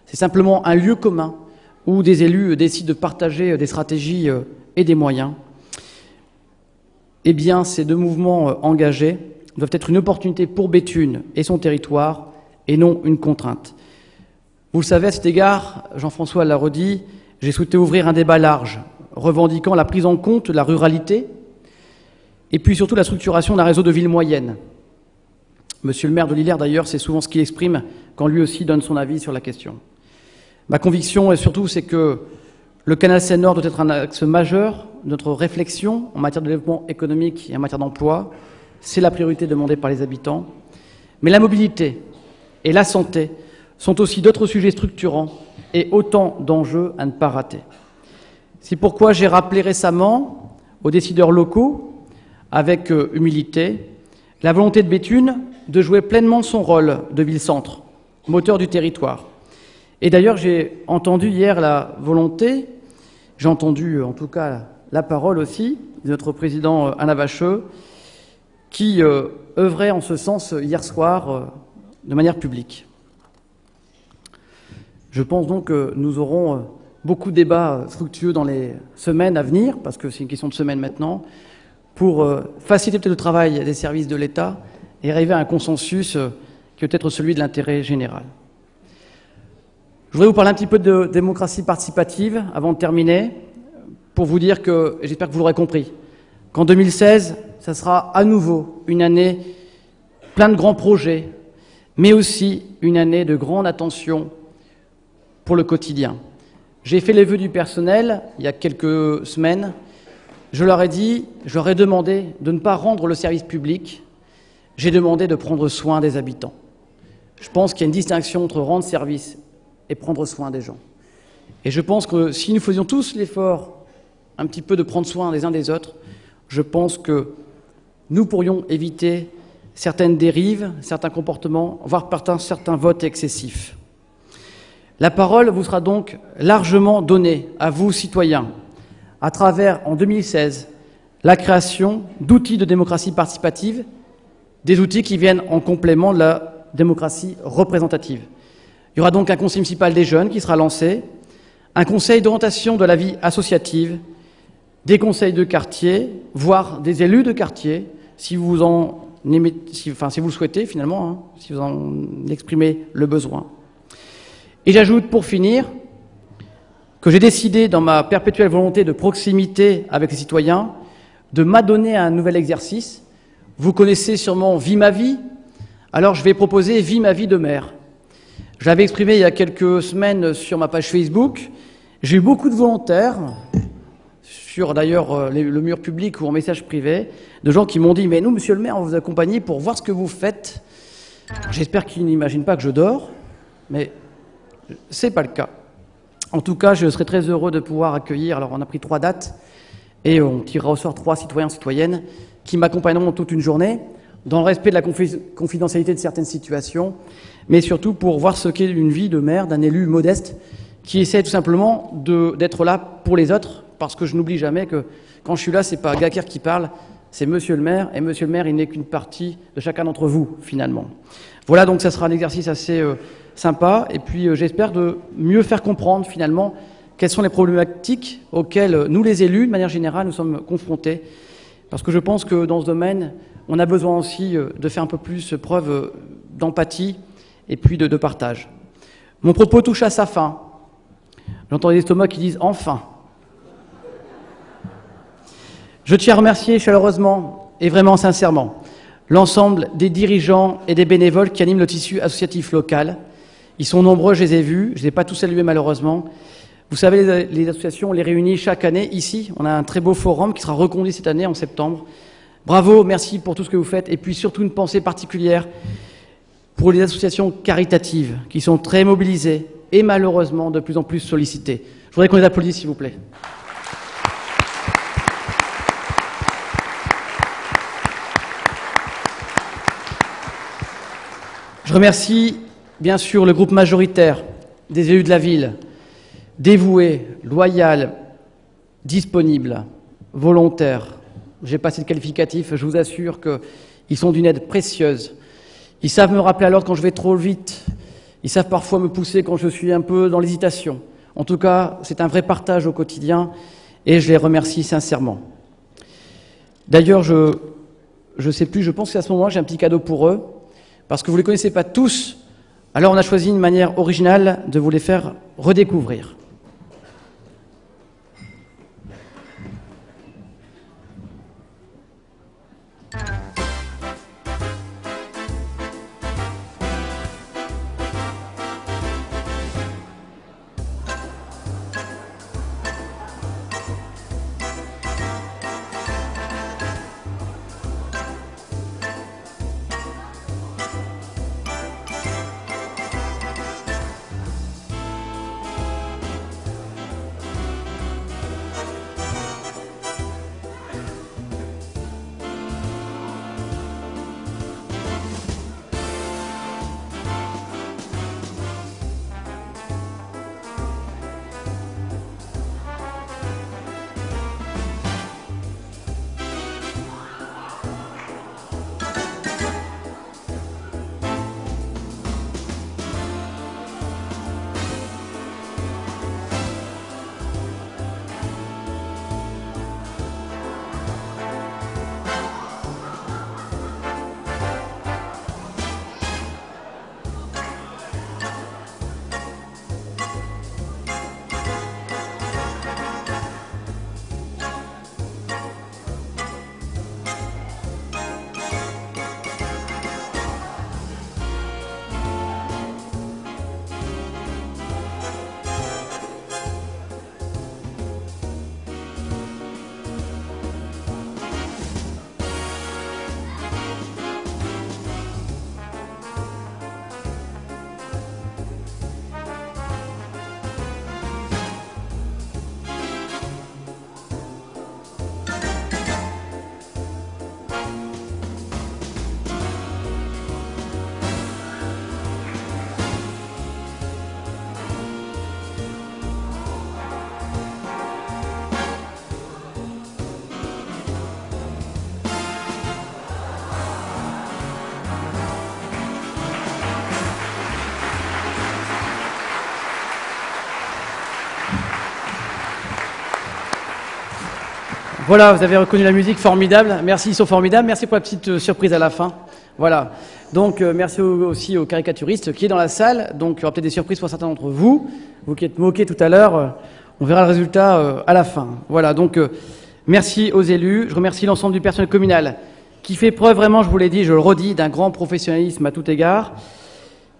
c'est simplement un lieu commun où des élus décident de partager des stratégies et des moyens. Eh bien, ces deux mouvements engagés doivent être une opportunité pour Béthune et son territoire, et non une contrainte. Vous le savez, à cet égard, Jean-François l'a redit, j'ai souhaité ouvrir un débat large, revendiquant la prise en compte de la ruralité, et puis surtout la structuration d'un réseau de villes moyennes. Monsieur le maire de Lillers, d'ailleurs, c'est souvent ce qu'il exprime quand lui aussi donne son avis sur la question. Ma conviction, et surtout, c'est que le canal Seine-Nord doit être un axe majeur de notre réflexion en matière de développement économique et en matière d'emploi. C'est la priorité demandée par les habitants. Mais la mobilité et la santé sont aussi d'autres sujets structurants et autant d'enjeux à ne pas rater. C'est pourquoi j'ai rappelé récemment aux décideurs locaux, avec humilité, la volonté de Béthune de jouer pleinement son rôle de ville-centre, moteur du territoire. Et d'ailleurs, j'ai entendu hier la volonté, j'ai entendu en tout cas la parole aussi de notre président Alain Vacheux, qui œuvrait en ce sens hier soir de manière publique. Je pense donc que nous aurons beaucoup de débats fructueux dans les semaines à venir, parce que c'est une question de semaine maintenant, pour faciliter peut-être le travail des services de l'État et arriver à un consensus qui peut être celui de l'intérêt général. Je voudrais vous parler un petit peu de démocratie participative avant de terminer, pour vous dire que, et j'espère que vous l'aurez compris, qu'en 2016, ça sera à nouveau une année pleine de grands projets, mais aussi une année de grande attention pour le quotidien. J'ai fait les vœux du personnel il y a quelques semaines. Je leur ai dit, je leur ai demandé de ne pas rendre le service public, j'ai demandé de prendre soin des habitants. Je pense qu'il y a une distinction entre rendre service et prendre soin des gens. Et je pense que si nous faisions tous l'effort un petit peu de prendre soin les uns des autres, je pense que nous pourrions éviter certaines dérives, certains comportements, voire certains votes excessifs. La parole vous sera donc largement donnée à vous, citoyens, à travers, en 2016, la création d'outils de démocratie participative, des outils qui viennent en complément de la démocratie représentative. Il y aura donc un conseil municipal des jeunes qui sera lancé, un conseil d'orientation de la vie associative, des conseils de quartier, voire des élus de quartier, si vous si vous le souhaitez finalement, si vous en exprimez le besoin. Et j'ajoute pour finir que j'ai décidé, dans ma perpétuelle volonté de proximité avec les citoyens, de m'adonner à un nouvel exercice. Vous connaissez sûrement Vie ma vie, alors je vais proposer Vie ma vie de maire. J'avais exprimé il y a quelques semaines sur ma page Facebook. J'ai eu beaucoup de volontaires, sur d'ailleurs le mur public ou en message privé, de gens qui m'ont dit « Mais nous, monsieur le maire, on vous accompagne pour voir ce que vous faites. » J'espère qu'ils n'imaginent pas que je dors, mais c'est pas le cas. En tout cas, je serais très heureux de pouvoir accueillir, alors on a pris 3 dates, et on tirera au sort 3 citoyens, citoyennes, qui m'accompagneront toute une journée, dans le respect de la confidentialité de certaines situations, mais surtout pour voir ce qu'est une vie de maire, d'un élu modeste, qui essaie tout simplement d'être là pour les autres, parce que je n'oublie jamais que quand je suis là, c'est pas Gaker qui parle, c'est monsieur le maire, et monsieur le maire, il n'est qu'une partie de chacun d'entre vous, finalement. Voilà, donc ça sera un exercice assez sympa, et puis j'espère de mieux faire comprendre, finalement, quelles sont les problématiques auxquelles nous, les élus, de manière générale, nous sommes confrontés, parce que je pense que dans ce domaine, on a besoin aussi de faire un peu plus preuve d'empathie et puis de partage. Mon propos touche à sa fin. J'entends des estomacs qui disent « enfin ». Je tiens à remercier chaleureusement et vraiment sincèrement l'ensemble des dirigeants et des bénévoles qui animent le tissu associatif local. Ils sont nombreux, je les ai vus, je ne les ai pas tous salués malheureusement. Vous savez, les associations, on les réunit chaque année ici. On a un très beau forum qui sera reconduit cette année en septembre. Bravo, merci pour tout ce que vous faites. Et puis surtout une pensée particulière pour les associations caritatives qui sont très mobilisées et malheureusement de plus en plus sollicitées. Je voudrais qu'on les applaudisse, s'il vous plaît. Je remercie bien sûr le groupe majoritaire des élus de la ville, dévoués, loyaux, disponibles, volontaires. J'ai passé le qualificatif, je vous assure qu'ils sont d'une aide précieuse. Ils savent me rappeler à l'ordre quand je vais trop vite. Ils savent parfois me pousser quand je suis un peu dans l'hésitation. En tout cas, c'est un vrai partage au quotidien et je les remercie sincèrement. D'ailleurs, je sais plus, je pense qu'à ce moment-là, j'ai un petit cadeau pour eux, parce que vous ne les connaissez pas tous. Alors on a choisi une manière originale de vous les faire redécouvrir. Voilà, vous avez reconnu la musique, formidable. Merci, ils sont formidables. Merci pour la petite surprise à la fin. Voilà. Donc, merci aussi aux caricaturistes qui est dans la salle. Donc, il y aura peut-être des surprises pour certains d'entre vous. Vous qui êtes moqués tout à l'heure, on verra le résultat à la fin. Voilà. Donc, merci aux élus. Je remercie l'ensemble du personnel communal qui fait preuve vraiment, je vous l'ai dit, je le redis, d'un grand professionnalisme à tout égard.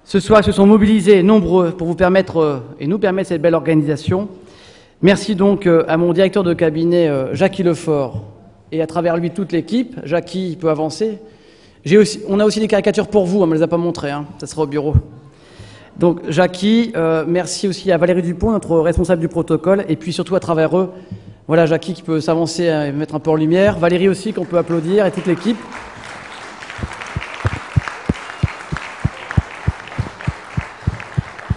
ce soir se sont mobilisés nombreux pour vous permettre et nous permettre cette belle organisation. Merci donc à mon directeur de cabinet, Jackie Lefort, et à travers lui toute l'équipe. Jackie peut avancer. On a aussi des caricatures pour vous, on ne me les a pas montrées, hein, ça sera au bureau. Donc Jackie, merci aussi à Valérie Dupont, notre responsable du protocole, et puis surtout à travers eux, voilà Jackie qui peut s'avancer et mettre un peu en lumière, Valérie aussi qu'on peut applaudir, et toute l'équipe.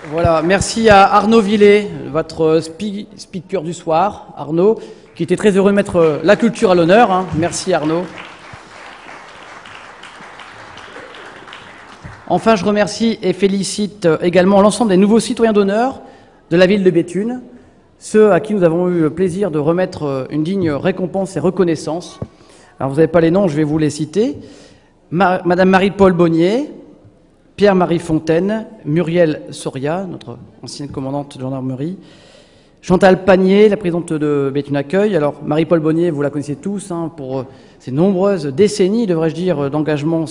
Voilà, merci à Arnaud Villet, votre speaker du soir, Arnaud, qui était très heureux de mettre la culture à l'honneur, hein. Merci Arnaud. Enfin, je remercie et félicite également l'ensemble des nouveaux citoyens d'honneur de la ville de Béthune, ceux à qui nous avons eu le plaisir de remettre une digne récompense et reconnaissance. Alors, vous n'avez pas les noms, je vais vous les citer. Madame Marie-Paul Bonnier, Pierre-Marie Fontaine, Muriel Soria, notre ancienne commandante de gendarmerie, Chantal Panier, la présidente de Béthune Accueil. Alors, Marie-Paul Bonnier, vous la connaissez tous, hein, pour ses nombreuses décennies, devrais-je dire, d'engagement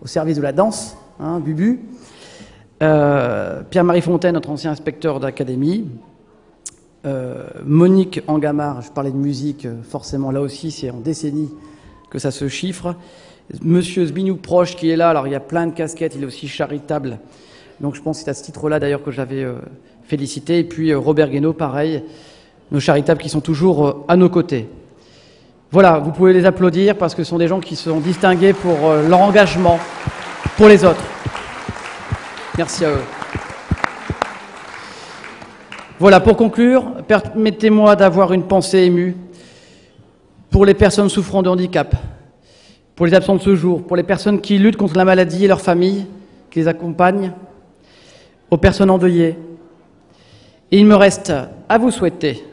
au service de la danse, hein, Bubu. Pierre-Marie Fontaine, notre ancien inspecteur d'académie. Monique Angamard, je parlais de musique, forcément, là aussi, c'est en décennies que ça se chiffre. Monsieur Zbigniew Proche qui est là, alors il y a plein de casquettes, il est aussi charitable. Donc je pense que c'est à ce titre-là d'ailleurs que je l'avais félicité. Et puis Robert Guénaud, pareil, nos charitables qui sont toujours à nos côtés. Voilà, vous pouvez les applaudir parce que ce sont des gens qui se sont distingués pour leur engagement pour les autres. Merci à eux. Voilà, pour conclure, permettez-moi d'avoir une pensée émue pour les personnes souffrant de handicap, pour les absents de ce jour, pour les personnes qui luttent contre la maladie et leurs familles, qui les accompagnent, aux personnes endeuillées. Et il me reste à vous souhaiter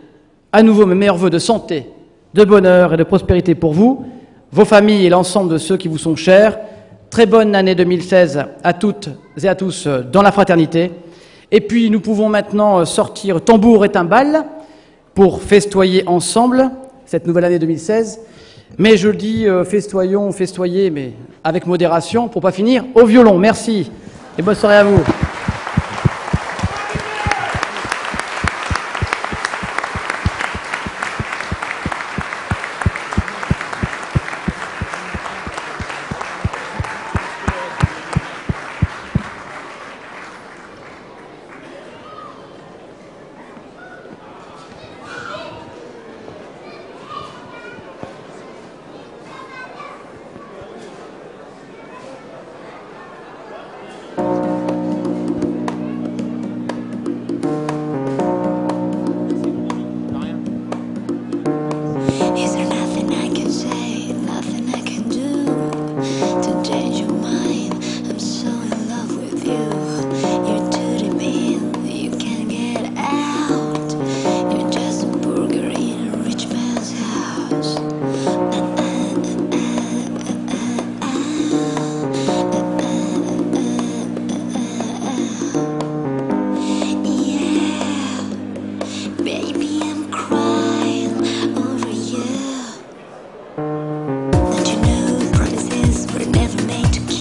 à nouveau mes meilleurs vœux de santé, de bonheur et de prospérité pour vous, vos familles et l'ensemble de ceux qui vous sont chers. Très bonne année 2016 à toutes et à tous dans la fraternité. Et puis nous pouvons maintenant sortir tambour et timbales pour festoyer ensemble cette nouvelle année 2016. Mais je dis festoyons, festoyer, mais avec modération, pour pas finir au violon. Merci et bonne soirée à vous.